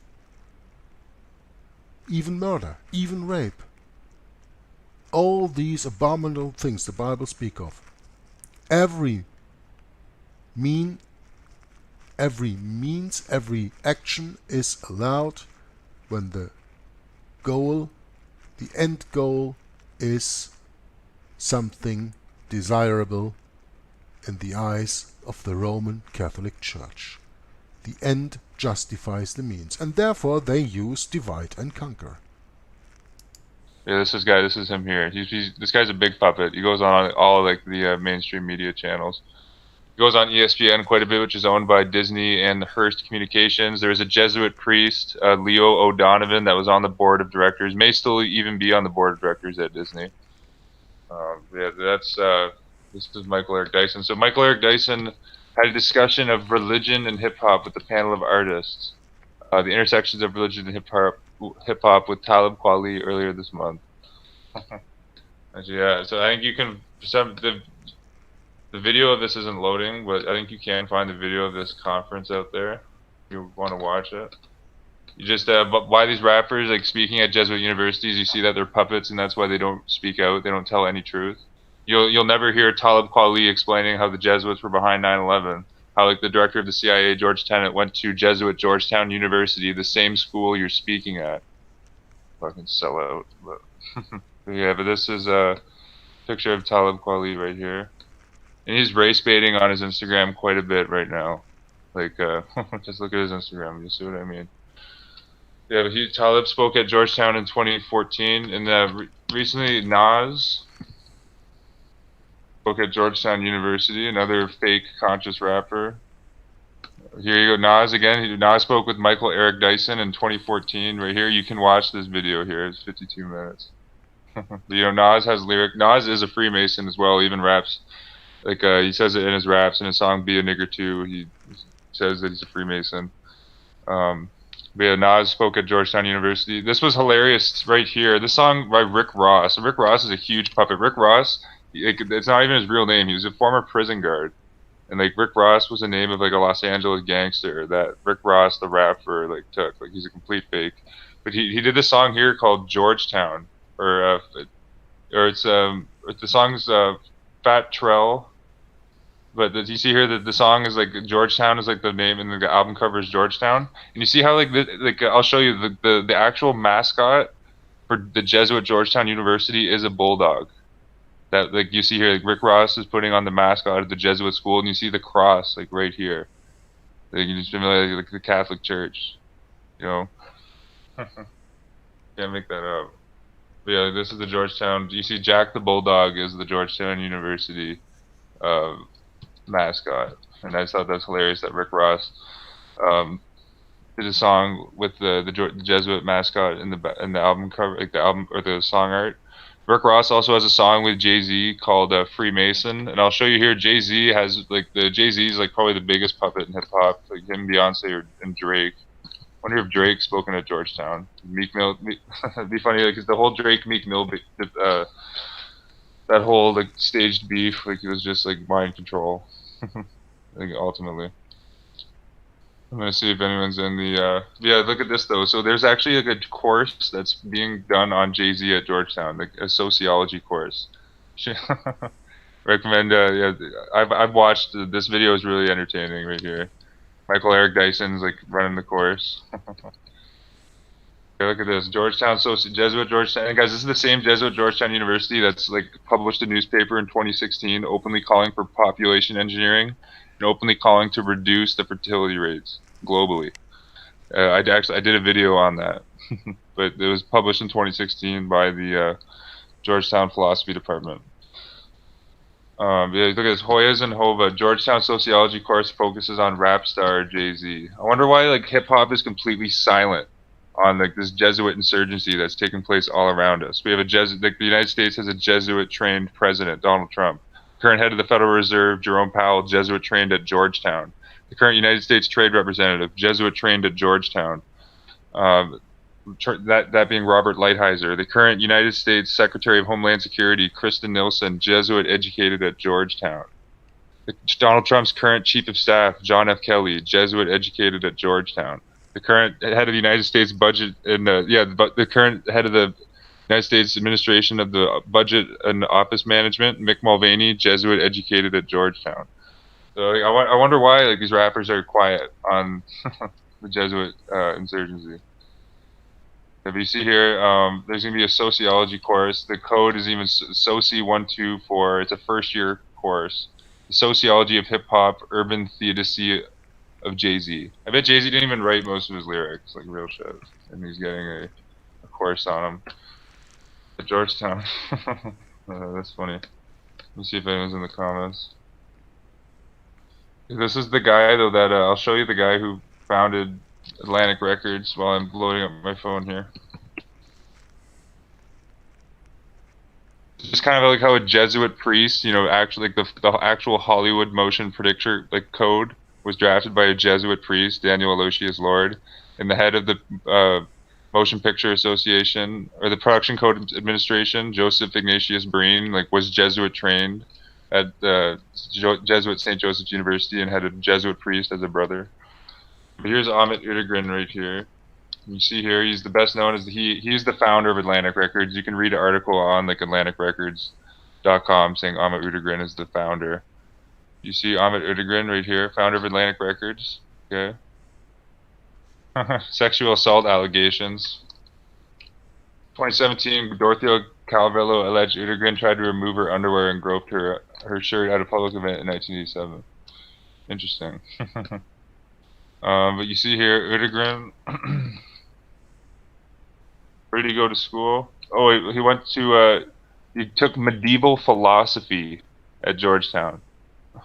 Even murder, even rape. All these abominable things the Bible speaks of. Every means, every action is allowed when the goal, the end goal, is something desirable in the eyes of the Roman Catholic Church. The end justifies the means, and therefore they use divide and conquer. Yeah, this is him here. This guy's a big puppet. He goes on all like the mainstream media channels. He goes on ESPN quite a bit, which is owned by Disney and Hearst Communications. There was a Jesuit priest, Leo O'Donovan, that was on the board of directors, may still even be on the board of directors at Disney. Yeah, this is Michael Eric Dyson. So Michael Eric Dyson had a discussion of religion and hip-hop with a panel of artists. The intersections of religion and hip-hop with Talib Kweli earlier this month. Yeah, so I think you can... The video of this isn't loading, but I think you can find the video of this conference out there if you want to watch it. You just why these rappers, like, speaking at Jesuit universities, you see that they're puppets, and that's why they don't speak out. They don't tell any truth. You'll never hear Talib Kweli explaining how the Jesuits were behind 9/11. How, like, the director of the CIA, George Tenet, went to Jesuit Georgetown University, the same school you're speaking at. Fucking sell out. But yeah, but this is a picture of Talib Kweli right here. And he's race baiting on his Instagram quite a bit right now. Like, just look at his Instagram, you see what I mean? Yeah, but Talib spoke at Georgetown in 2014, and recently Nas spoke at Georgetown University, another fake conscious rapper. Here you go, Nas again. Nas spoke with Michael Eric Dyson in 2014. Right here, you can watch this video here. It's 52 minutes. You know, Nas has lyric. Nas is a Freemason as well. He even raps. Like, he says it in his raps. In his song "Be a Nigger Too," he says that he's a Freemason. But yeah, Nas spoke at Georgetown University. This was hilarious right here. This song by Rick Ross. Rick Ross is a huge puppet. Rick Ross, it's not even his real name. He was a former prison guard. And, like, Rick Ross was the name of, like, a Los Angeles gangster that Rick Ross, the rapper, like, took. Like, he's a complete fake. But he did this song here called Georgetown. Or it's the song's Fat Trell. But you see here that the song is, like, Georgetown is, like, the name, and the album cover is Georgetown. And you see how, like, I'll show you the actual mascot for the Jesuit Georgetown University is a bulldog. That, like, you see here, like, Rick Ross is putting on the mascot of the Jesuit school, and you see the cross, like, right here. Like, you just familiar, like, the Catholic Church, you know. Can't make that up. But yeah, this is the Georgetown. You see Jack the Bulldog is the Georgetown University mascot. And I thought that's hilarious that Rick Ross did a song with the Jesuit mascot in the album cover, like the album or the song art. Rick Ross also has a song with Jay-Z called Freemason, and I'll show you here. Jay-Z has Jay-Z is like probably the biggest puppet in hip hop, like him, Beyonce, and Drake. I wonder if Drake spoken at Georgetown. Meek Mill, it'd be funny, like, cause the whole Drake Meek Mill, that whole like staged beef, like it was just like mind control. Like ultimately. I'm gonna see if anyone's in the yeah, look at this though. So there's actually like a course that's being done on Jay-Z at Georgetown, like a sociology course. Recommend yeah, I've watched this video is really entertaining right here. Michael Eric Dyson's like running the course. Okay, look at this. Georgetown Jesuit Georgetown, and guys, this is the same Jesuit Georgetown University that's like published a newspaper in 2016 openly calling for population engineering and openly calling to reduce the fertility rates globally. I did a video on that, but it was published in 2016 by the Georgetown Philosophy Department. Yeah, look at this. Hoyas and Hova. Georgetown sociology course focuses on rap star Jay-Z. I wonder why like hip hop is completely silent on like this Jesuit insurgency that's taking place all around us. We have the United States has a Jesuit trained president, Donald Trump. Current head of the Federal Reserve, Jerome Powell, Jesuit trained at Georgetown. The current United States Trade Representative, Jesuit trained at Georgetown. That being Robert Lighthizer. The current United States Secretary of Homeland Security, Kristen Nielsen, Jesuit educated at Georgetown. Donald Trump's current Chief of Staff, John F. Kelly, Jesuit educated at Georgetown. The current head of the United States budget and the current head of the United States Administration of the Budget and Office Management, Mick Mulvaney, Jesuit educated at Georgetown. So like, I wonder why like these rappers are quiet on the Jesuit insurgency. If you see here, there's going to be a sociology course. The code is even Soci124. It's a first-year course. The sociology of hip-hop, urban theodicy of Jay-Z. I bet Jay-Z didn't even write most of his lyrics, like real shit. And he's getting a course on them at Georgetown. That's funny. Let me see if anyone's in the comments. This is the guy, though, that I'll show you the guy who founded Atlantic Records while I'm loading up my phone here. It's just kind of like how a Jesuit priest, you know, actually like the actual Hollywood motion picture like code was drafted by a Jesuit priest, Daniel Aloysius Lord, and the head of the Motion Picture Association or the Production Code Administration, Joseph Ignatius Breen, like was Jesuit trained at the Jesuit St. Joseph's University and had a Jesuit priest as a brother. But here's Amit Utegren right here. You see here, he's the best known as he's the founder of Atlantic Records. You can read an article on like AtlanticRecords.com saying Amit Utegren is the founder. You see Amit Utegren right here, founder of Atlantic Records. Okay. Sexual assault allegations. 2017, Dorothea Calvello alleged Utegren tried to remove her underwear and groped her shirt at a public event in 1987. Interesting. But you see here, Utegren. Where did he go to school? Oh, he went to, he took medieval philosophy at Georgetown.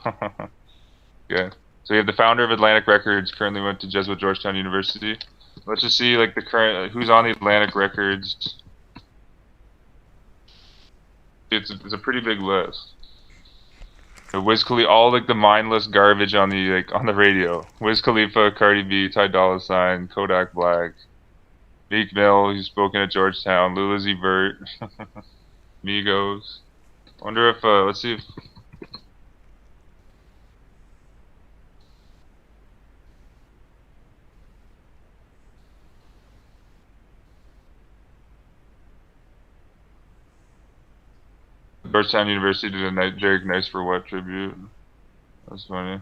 Okay. So you have the founder of Atlantic Records, currently went to Jesuit Georgetown University. Let's just see, like, the current, who's on the Atlantic Records. It's a pretty big list. Wiz Khalifa, all like the mindless garbage on the radio. Wiz Khalifa, Cardi B, Ty Dolla $ign, Kodak Black, Meek Mill, who's spoken at Georgetown, Lil Uzi Vert, Migos. Wonder if let's see if Georgetown University did a Drake Nice for What tribute. That's funny.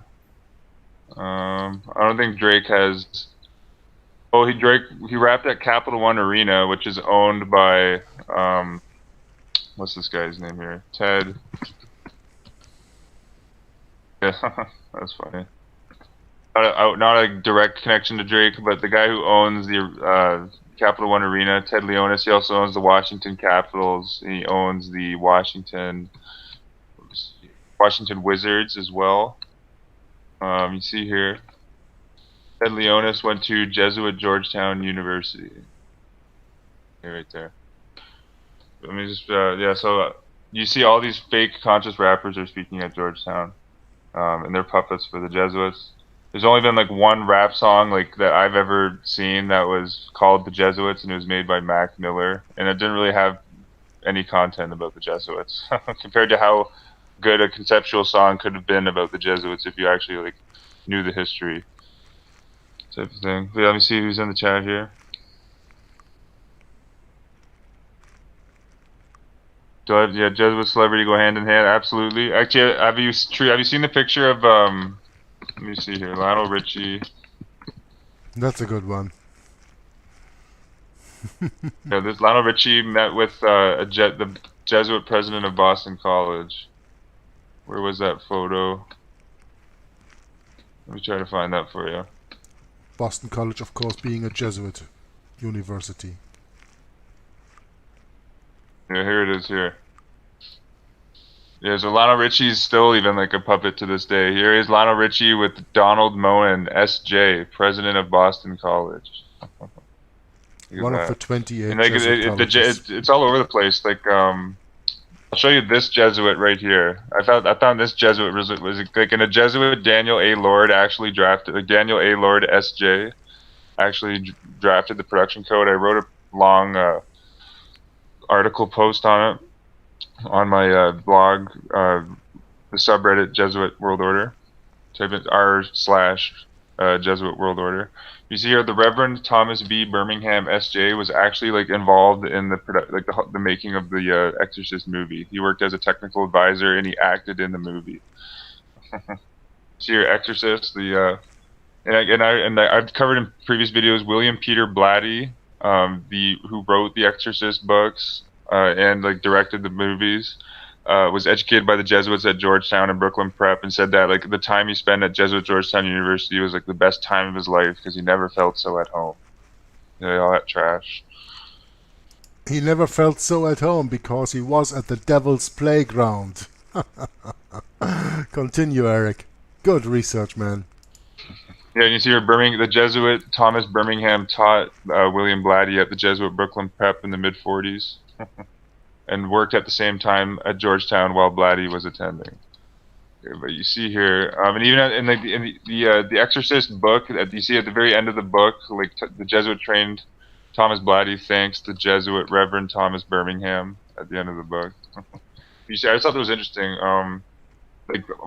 I don't think Drake has. Oh, he rapped at Capital One Arena, which is owned by what's this guy's name here? Ted. Yeah, that's funny. Not a direct connection to Drake, but the guy who owns the Capital One Arena. Ted Leonis, he also owns the Washington Capitals. He owns the Washington Wizards as well. You see here, Ted Leonis went to Jesuit Georgetown University. Okay, right there. Let me just, yeah, so you see all these fake conscious rappers are speaking at Georgetown, and they're puppets for the Jesuits. There's only been like one rap song like that I've ever seen that was called The Jesuits, and it was made by Mac Miller, and it didn't really have any content about the Jesuits compared to how good a conceptual song could have been about the Jesuits if you actually like knew the history type of thing. But yeah, let me see who's in the chat here. Yeah, Jesuit celebrity go hand in hand. Absolutely. Actually, have you seen the picture of let me see here, Lionel Richie. That's a good one. Yeah, this Lionel Richie met with the Jesuit president of Boston College. Where was that photo? Let me try to find that for you. Boston College, of course, being a Jesuit university. Yeah, here it is here. Yeah, so Lionel Richie's still even like a puppet to this day. Here is Lionel Richie with Donald Moen, S.J., president of Boston College. One of the 28 and like it's all over the place. Like I'll show you this Jesuit right here. I found this Jesuit was like in a Jesuit Daniel A. Lord actually drafted, like Daniel A. Lord S.J. actually drafted the production code. I wrote a long article post on it on my blog, the subreddit Jesuit World Order. Type in r/Jesuit World Order. You see here, the Reverend Thomas B. Birmingham S.J. was actually like involved in the making of the Exorcist movie. He worked as a technical advisor and he acted in the movie. See here, Exorcist. I've covered in previous videos William Peter Blatty, who wrote the Exorcist books and like directed the movies. Was educated by the Jesuits at Georgetown and Brooklyn Prep, and said that like the time he spent at Jesuit Georgetown University was like the best time of his life because he never felt so at home. Yeah, all that trash. He never felt so at home because he was at the devil's playground. Continue, Eric. Good research, man. Yeah, and you see here, the Jesuit Thomas Birmingham taught William Blatty at the Jesuit Brooklyn Prep in the mid-40s. And worked at the same time at Georgetown while Blatty was attending. Okay, but you see here, and even in the Exorcist book, that you see at the very end of the book, like the Jesuit trained Thomas Blatty thanks the Jesuit Reverend Thomas Birmingham at the end of the book. You see, I just thought that was interesting.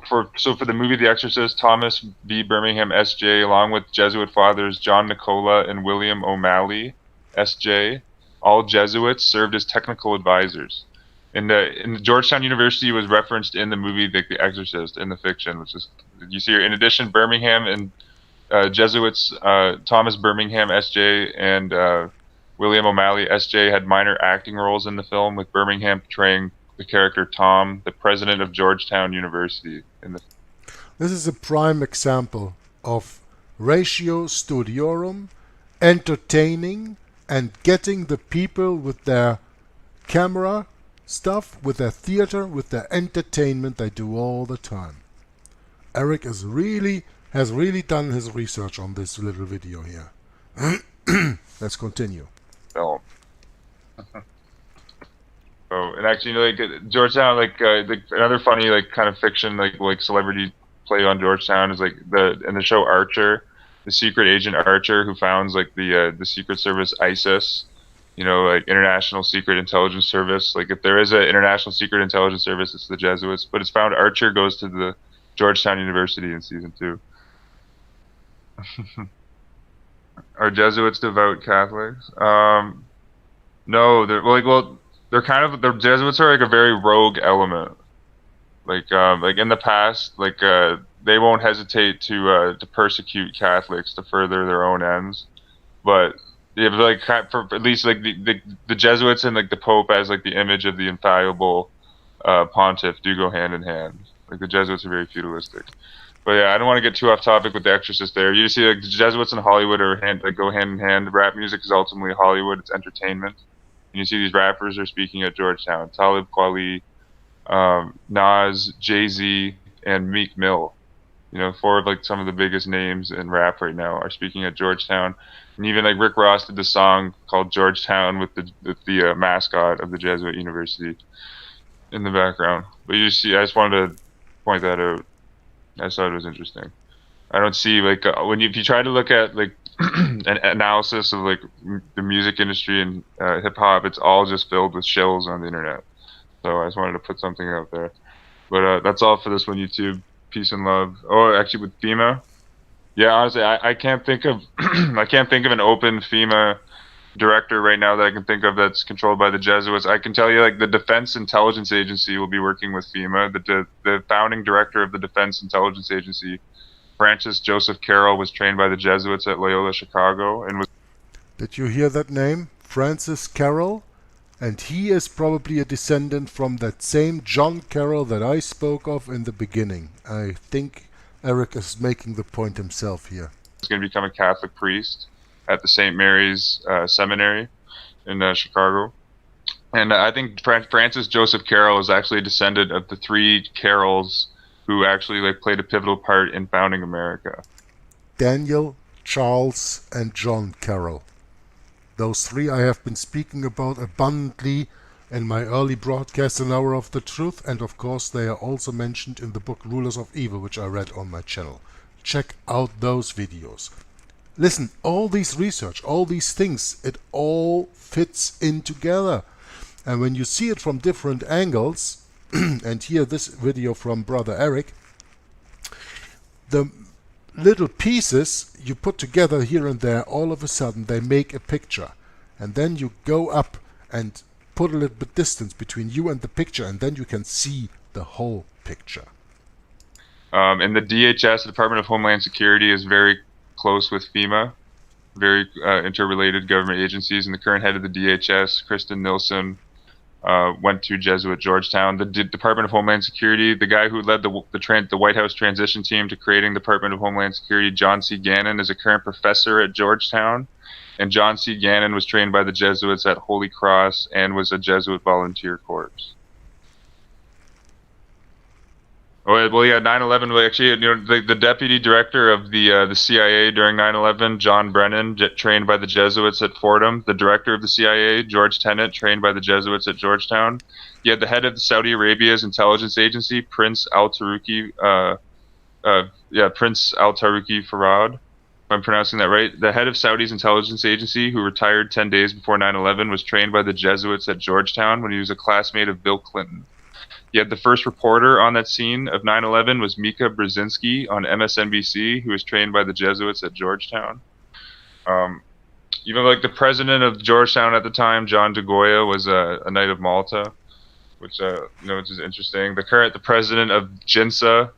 For the movie The Exorcist, Thomas B. Birmingham S.J. along with Jesuit fathers John Nicola and William O'Malley S.J. all Jesuits served as technical advisors. In the Georgetown University was referenced in the movie The Exorcist in the fiction, which is you see here. In addition, Birmingham and Jesuits Thomas Birmingham S.J. and William O'Malley S.J. had minor acting roles in the film, with Birmingham portraying the character Tom, the president of Georgetown University. This is a prime example of ratio studiorum, entertaining, and getting the people with their camera stuff, with their theater, with their entertainment they do all the time. Eric has really done his research on this little video here. Let's continue. Oh, and actually, like Georgetown, like another funny kind of fiction, like celebrity play on Georgetown is like in the show Archer. The secret agent Archer, who founds like the Secret Service ISIS, like International Secret Intelligence Service. Like if there is an International Secret Intelligence Service, it's the Jesuits. But it's found Archer goes to the Georgetown University in season 2. Are Jesuits devout Catholics? No, they're kind of, the Jesuits are like a very rogue element. Like in the past, they won't hesitate to persecute Catholics to further their own ends, but yeah, for at least the Jesuits and the Pope as the image of the infallible pontiff do go hand in hand. Like the Jesuits are very feudalistic. But yeah, I don't want to get too off topic with The Exorcist there. You see, like, the Jesuits and Hollywood go hand in hand. Rap music is ultimately Hollywood. It's entertainment. And you see these rappers are speaking at Georgetown. Talib Kweli, Nas, Jay-Z, and Meek Mill. You know, four of like some of the biggest names in rap right now are speaking at Georgetown. And even like Rick Ross did the song called Georgetown with the mascot of the Jesuit University in the background. But you see, I just wanted to point that out. I thought it was interesting. I don't see like if you try to look at like an analysis of like the music industry and hip hop, it's all just filled with shills on the internet. So I just wanted to put something out there. But that's all for this one, YouTube. Peace and love. Oh, actually, with FEMA, yeah, honestly, I can't think of I can't think of an open FEMA director right now that I can think of that's controlled by the Jesuits. I can tell you, like, the Defense Intelligence Agency will be working with FEMA. The founding director of the Defense Intelligence Agency, Francis Joseph Carroll, was trained by the Jesuits at Loyola Chicago and was. Did you hear that name? Francis Carroll? And he is probably a descendant from that same John Carroll that I spoke of in the beginning. I think Eric is making the point himself here. He's going to become a Catholic priest at the St. Mary's Seminary in Chicago. And I think Francis Joseph Carroll is actually a descendant of the three Carrolls who actually like played a pivotal part in founding America. Daniel, Charles, and John Carroll. Those three I have been speaking about abundantly in my early broadcast, An Hour of the Truth, and of course they are also mentioned in the book Rulers of Evil, which I read on my channel. Check out those videos. Listen, all these research, all these things, it all fits in together. And when you see it from different angles, and here this video from Brother Eric, the little pieces you put together here and there, all of a sudden they make a picture. And then you go up and put a little bit distance between you and the picture, and then you can see the whole picture. And the DHS, the Department of Homeland Security, is very close with FEMA, very interrelated government agencies. And the current head of the DHS, Kristen Nielsen, went to Jesuit Georgetown. The Department of Homeland Security, the guy who led the White House transition team to creating the Department of Homeland Security, John C. Gannon, is a current professor at Georgetown. And John C. Gannon was trained by the Jesuits at Holy Cross and was a Jesuit volunteer corps. Oh, well, yeah, 9/11. Actually, you know, the deputy director of the CIA during 9/11, John Brennan, trained by the Jesuits at Fordham. The director of the CIA, George Tenet, trained by the Jesuits at Georgetown. You had the head of Saudi Arabia's intelligence agency, Prince Al Taruki. Prince Al Taruki Farad. If I'm pronouncing that right. The head of Saudi's intelligence agency, who retired 10 days before 9/11, was trained by the Jesuits at Georgetown when he was a classmate of Bill Clinton. You had the first reporter on that scene of 9/11 was Mika Brzezinski on MSNBC, who was trained by the Jesuits at Georgetown. Even like the president of Georgetown at the time, John de Goya, was a Knight of Malta, which which is interesting. The president of JINSA,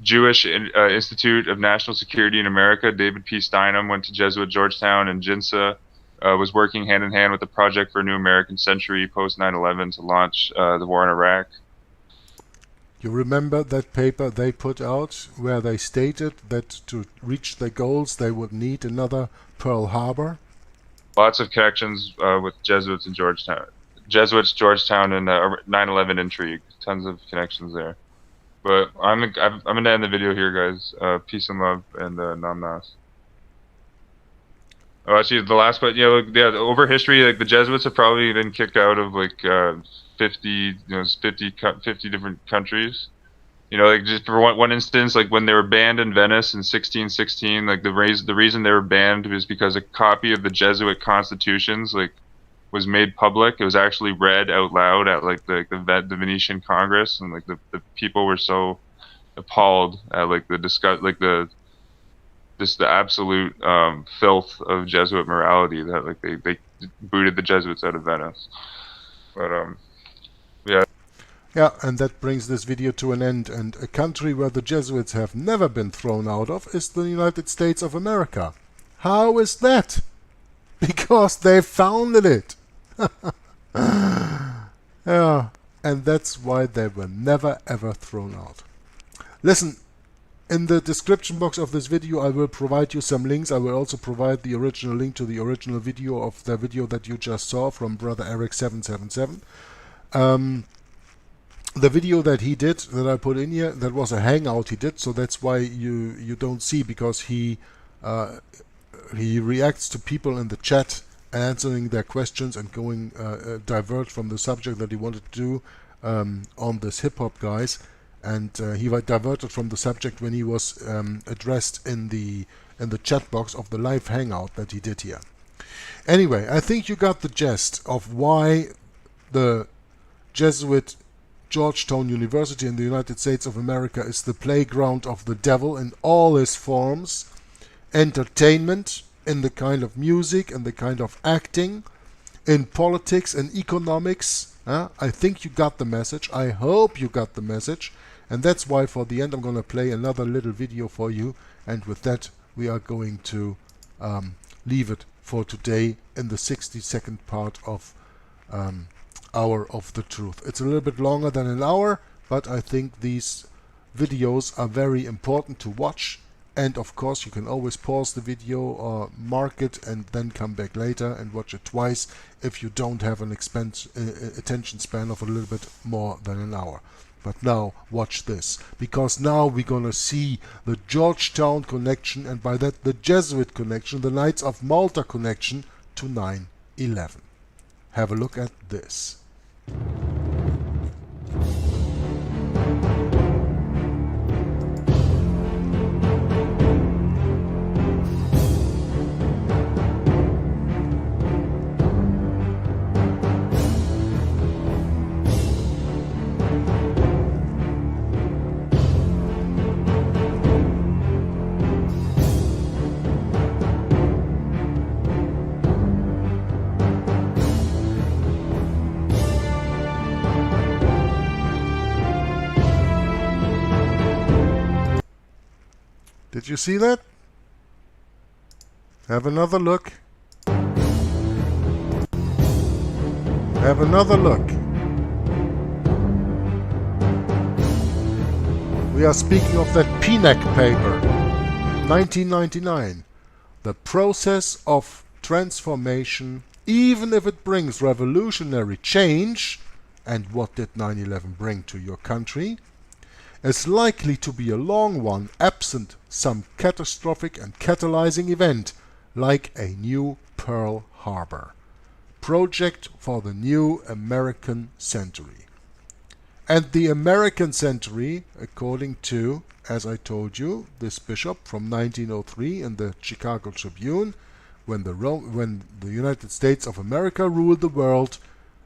Jewish Institute of National Security in America, David P. Steinem, went to Jesuit Georgetown, and JINSA was working hand in hand with the Project for a New American Century post 9/11 to launch the war in Iraq. You remember that paper they put out where they stated that to reach their goals they would need another Pearl Harbor? Lots of connections with Jesuits in Georgetown. Jesuits, Georgetown, and 9/11 intrigue. Tons of connections there. But I'm going to end the video here, guys. Peace and love, and Nam Nas. Oh, actually, the last part, over history, like the Jesuits have probably been kicked out of like 50 different countries. You know, like just for one instance, like when they were banned in Venice in 1616, like the reason they were banned was because a copy of the Jesuit constitutions was made public. It was actually read out loud at the Venetian Congress, and like the people were so appalled at the absolute filth of Jesuit morality that like they booted the Jesuits out of Venice. But yeah. Yeah, and that brings this video to an end. And a country where the Jesuits have never been thrown out of is the United States of America. How is that? Because they founded it. Yeah, and that's why they were never ever thrown out. Listen, In the description box of this video I will provide you some links. I will also provide the original link to the original video of the video that you just saw from Brother Eric 777. The video that he did, that I put in here, that was a hangout he did, so that's why you don't see, because he reacts to people in the chat, answering their questions and going divert from the subject that he wanted to do on this hip-hop guys. And he diverted from the subject when he was addressed in the chat box of the live hangout that he did here. Anyway, I think you got the gist of why the Jesuit Georgetown University in the United States of America is the playground of the devil in all his forms. Entertainment, in the kind of music and the kind of acting, in politics and economics. I think you got the message. I hope you got the message. And that's why for the end I'm going to play another little video for you. And with that we are going to leave it for today in the 60-second part of Hour of the Truth. It's a little bit longer than an hour, but I think these videos are very important to watch. And of course you can always pause the video or mark it and then come back later and watch it twice if you don't have an attention span of a little bit more than an hour. But now watch this, because now we're gonna see the Georgetown connection, and by that the Jesuit connection, the Knights of Malta connection to 9/11. Have a look at this. Did you see that? Have another look. Have another look. We are speaking of that PNAC paper, 1999. The process of transformation, even if it brings revolutionary change, and what did 9/11 bring to your country, is likely to be a long one, absent some catastrophic and catalyzing event, like a new Pearl Harbor. Project for the new American century. And the American century, according to, as I told you, this bishop from 1903 in the Chicago Tribune, when the United States of America ruled the world,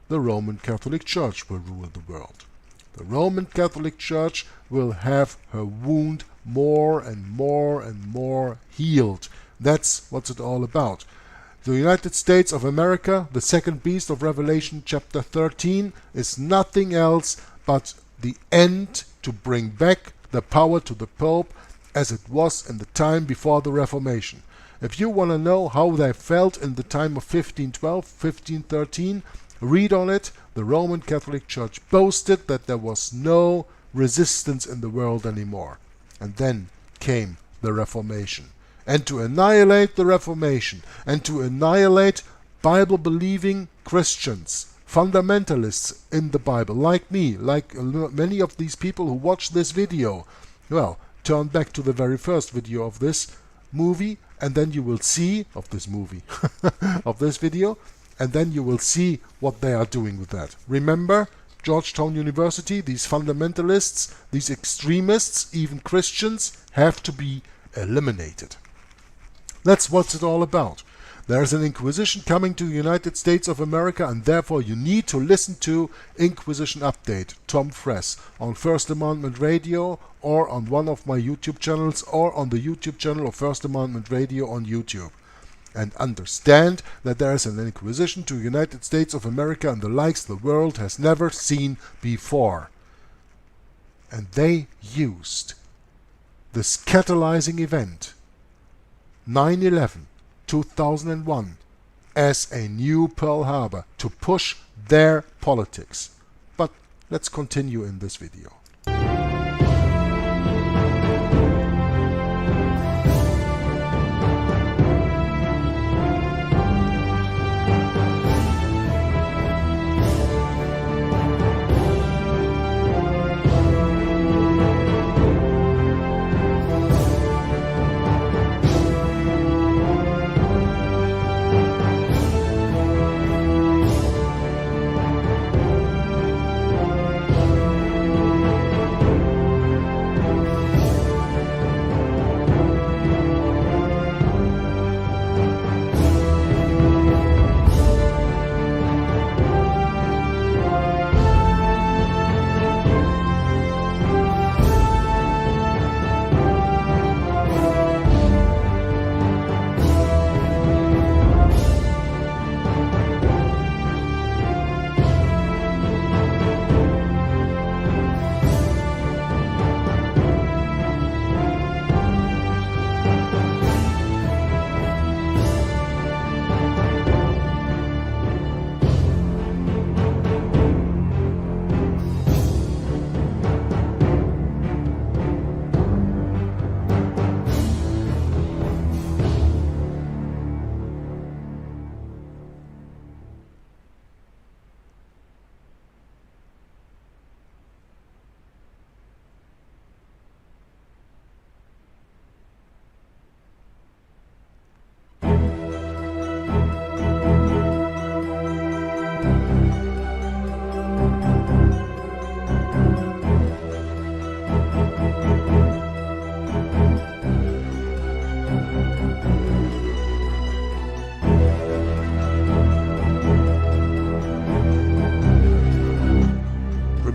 the Roman Catholic Church will rule the world. The Roman Catholic Church will have her wound more and more and more healed. That's what's it all about. The United States of America, the second beast of Revelation chapter 13, is nothing else but the end to bring back the power to the Pope as it was in the time before the Reformation. If you want to know how they felt in the time of 1512, 1513, read on it. The Roman Catholic Church boasted that there was no resistance in the world anymore. And then came the Reformation. And to annihilate the Reformation, and to annihilate Bible-believing Christians, fundamentalists in the Bible, like me, like many of these people who watch this video, well, turn back to the very first video of this movie, and then you will see, of this movie, of this video, and then you will see what they are doing with that. Remember, Georgetown University, these fundamentalists, these extremists, even Christians, have to be eliminated. That's what it's all about. There's an Inquisition coming to the United States of America, and therefore you need to listen to Inquisition Update, Tom Friess, on First Amendment Radio, or on one of my YouTube channels, or on the YouTube channel of First Amendment Radio on YouTube. And understand that there is an Inquisition to the United States of America and the likes the world has never seen before. And they used this catalyzing event, 9/11, 2001, as a new Pearl Harbor to push their politics. But let's continue in this video.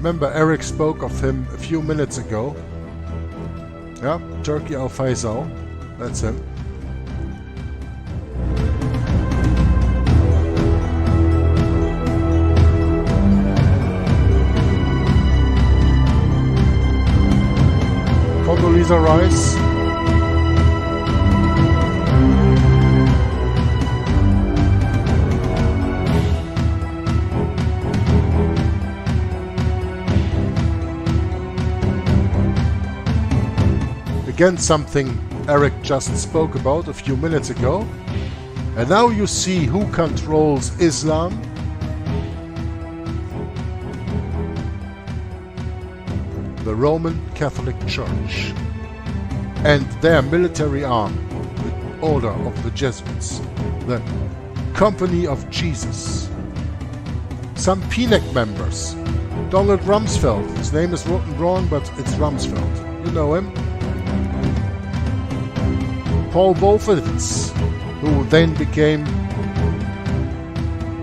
Remember, Eric spoke of him a few minutes ago. Yeah, Turkey Al-Faisal. That's him. Condoleezza Rice. Again, something Eric just spoke about a few minutes ago. And now you see who controls Islam. The Roman Catholic Church and their military arm, the Order of the Jesuits, the Company of Jesus. Some PNEC members. Donald Rumsfeld, his name is written wrong, but it's Rumsfeld. You know him. Paul Wolfowitz, who then became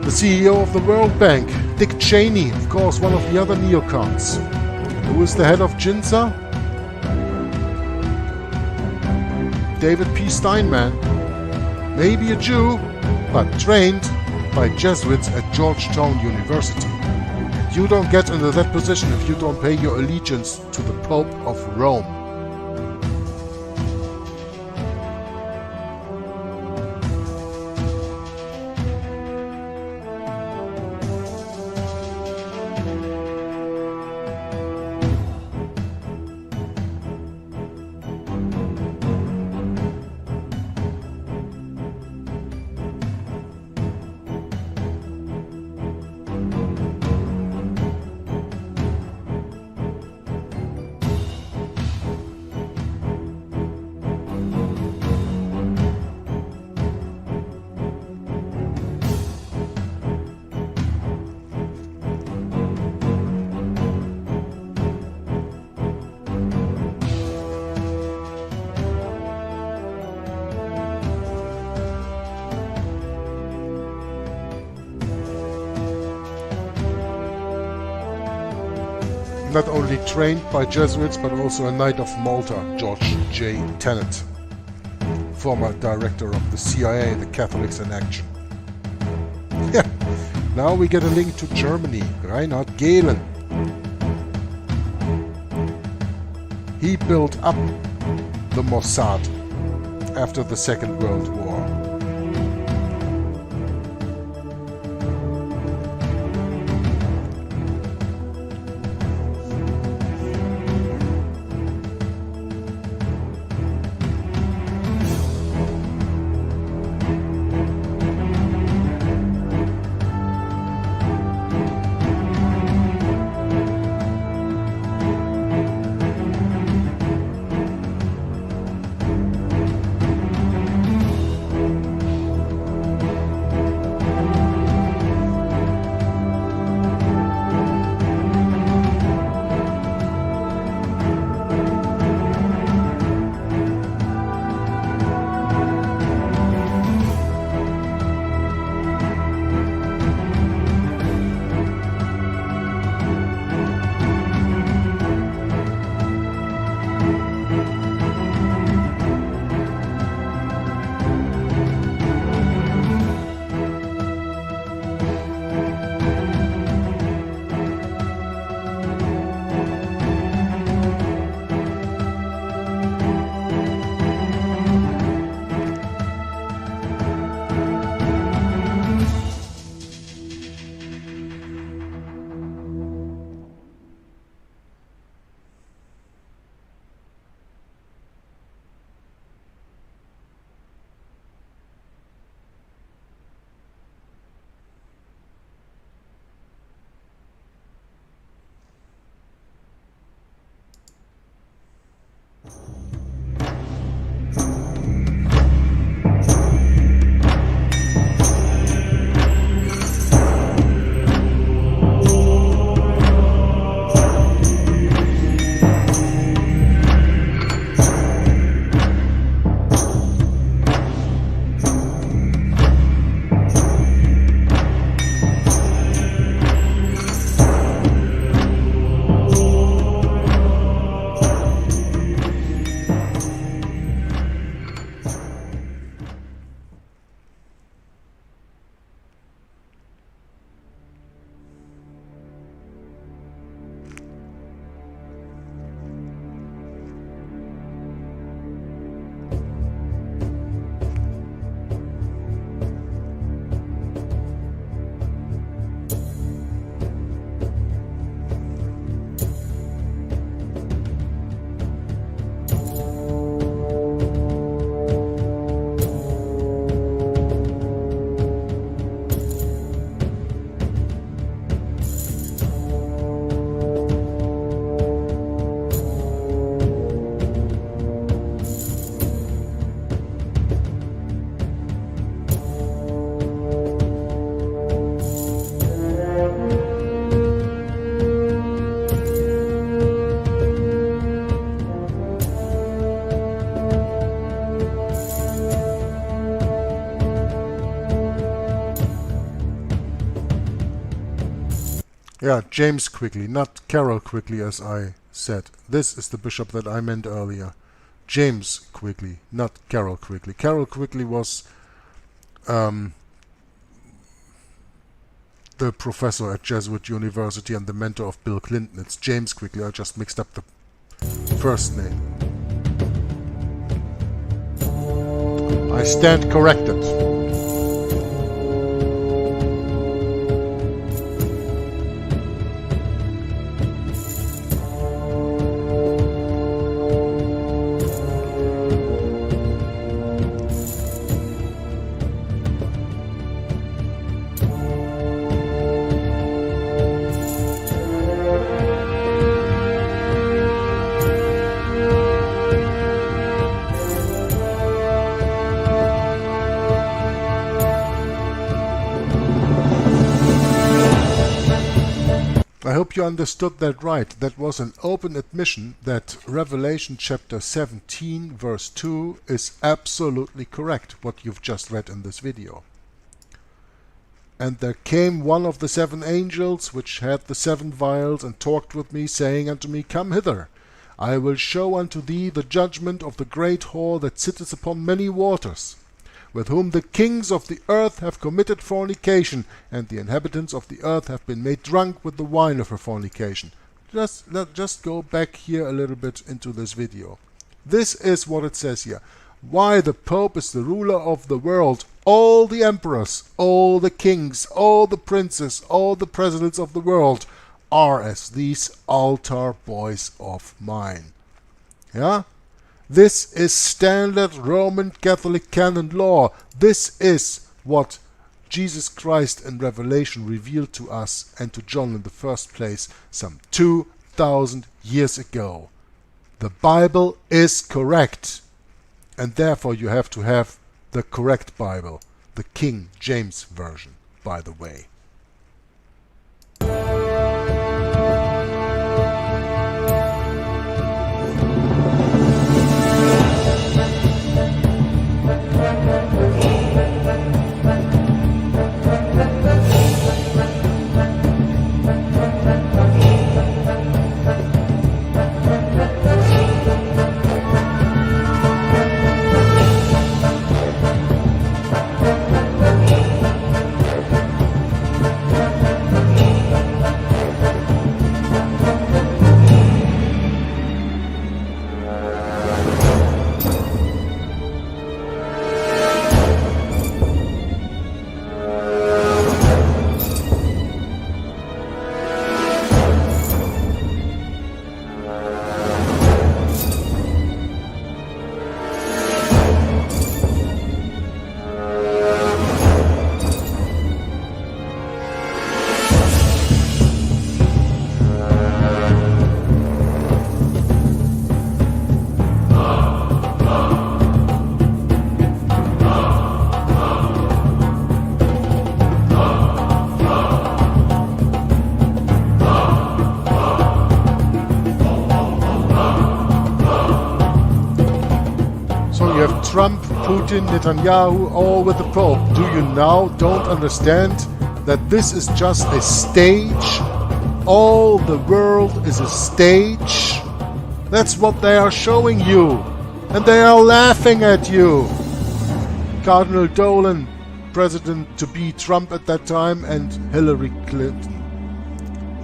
the CEO of the World Bank. Dick Cheney, of course, one of the other neocons. Who is the head of JINSA? David P. Steinman. Maybe a Jew, but trained by Jesuits at Georgetown University. You don't get into that position if you don't pay your allegiance to the Pope of Rome. Not only trained by Jesuits, but also a Knight of Malta, George J. Tenet, former director of the CIA, the Catholics in Action. Yeah. Now we get a link to Germany, Reinhard Gehlen. He built up the Mossad after the Second World War. Yeah, James Quigley, not Carol Quigley as I said. This is the bishop that I meant earlier. James Quigley, not Carol Quigley. Carol Quigley was the professor at Jesuit University and the mentor of Bill Clinton. It's James Quigley. I just mixed up the first name. I stand corrected. I hope you understood that right. That was an open admission that Revelation chapter 17 verse 2 is absolutely correct, what you've just read in this video. And there came one of the 7 angels which had the 7 vials, and talked with me, saying unto me, Come hither, I will show unto thee the judgment of the great whore that sitteth upon many waters, with whom the kings of the earth have committed fornication, and the inhabitants of the earth have been made drunk with the wine of her fornication. Just go back here a little bit into this video. This is what it says here. Why the Pope is the ruler of the world. All the emperors, all the kings, all the princes, all the presidents of the world are as these altar boys of mine. Yeah? This is standard Roman Catholic canon law. This is what Jesus Christ in Revelation revealed to us and to John in the first place some 2,000 years ago. The Bible is correct, and therefore you have to have the correct Bible, the King James Version, by the way. Trump, Putin, Netanyahu, all with the Pope. Do you now don't understand that this is just a stage? All the world is a stage. That's what they are showing you. And they are laughing at you. Cardinal Dolan, president-to-be Trump at that time, and Hillary Clinton.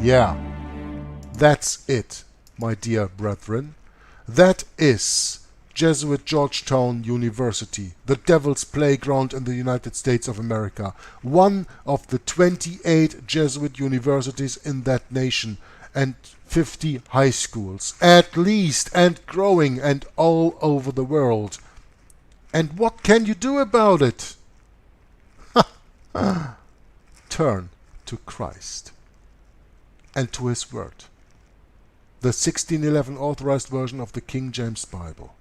Yeah, that's it, my dear brethren. That is Jesuit Georgetown University, the devil's playground in the United States of America, one of the 28 Jesuit universities in that nation, and 50 high schools, at least, and growing, and all over the world. And what can you do about it? Turn to Christ and to His Word, the 1611 authorized version of the King James Bible.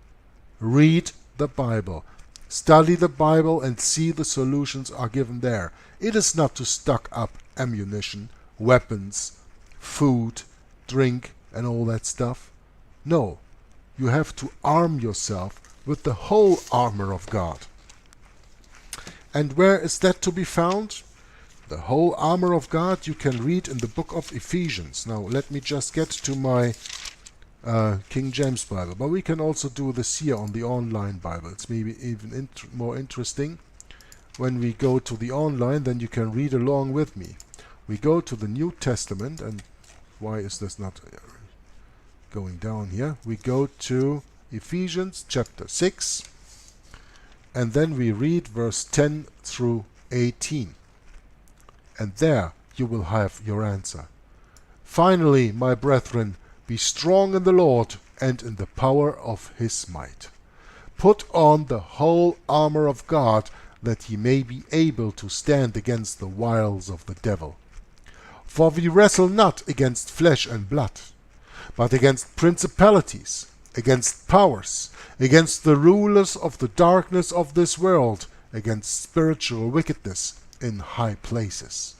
Read the Bible, study the Bible, and see the solutions are given there. It is not to stock up ammunition, weapons, food, drink, and all that stuff. No, you have to arm yourself with the whole armor of God. And where is that to be found? The whole armor of God you can read in the book of Ephesians. Now let me just get to my King James Bible, but we can also do this here on the online Bible. It's maybe even more interesting. When we go to the online, then you can read along with me. We go to the New Testament, and why is this not going down here? We go to Ephesians chapter 6, and then we read verse 10 through 18. And there you will have your answer. Finally, my brethren, be strong in the Lord and in the power of his might. Put on the whole armor of God, that ye may be able to stand against the wiles of the devil. For we wrestle not against flesh and blood, but against principalities, against powers, against the rulers of the darkness of this world, against spiritual wickedness in high places.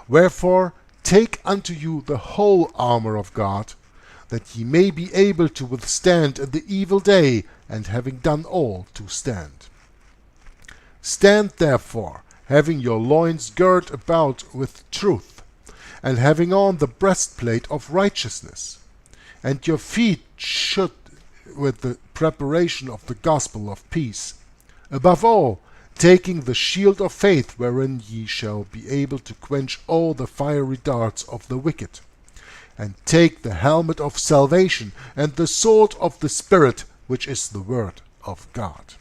Wherefore, take unto you the whole armor of God, that ye may be able to withstand in the evil day, and having done all, to stand. Stand therefore, having your loins girt about with truth, and having on the breastplate of righteousness, and your feet shod with the preparation of the gospel of peace. Above all, taking the shield of faith, wherein ye shall be able to quench all the fiery darts of the wicked. And take the helmet of salvation, and the sword of the Spirit, which is the word of God.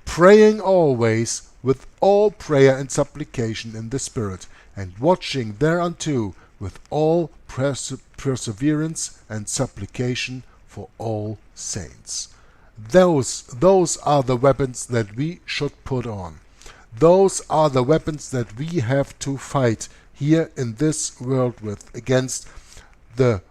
Praying always with all prayer and supplication in the Spirit, and watching thereunto with all perseverance and supplication for all saints. Those are the weapons that we should put on. Those are the weapons that we have to fight here in this world with, against the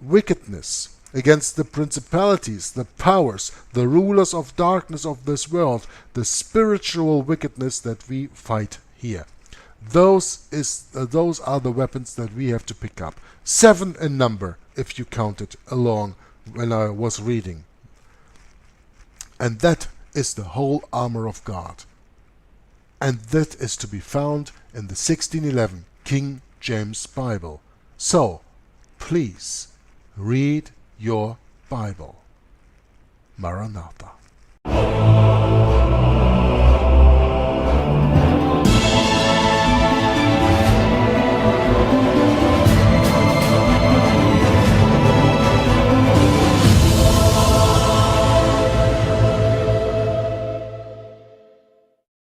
wickedness, against the principalities, the powers, the rulers of darkness of this world, the spiritual wickedness that we fight here. Those are the weapons that we have to pick up. 7 in number, if you counted along when I was reading. And that is the whole armor of God. And that is to be found in the 1611 King James Bible. So, please, read your Bible. Maranatha.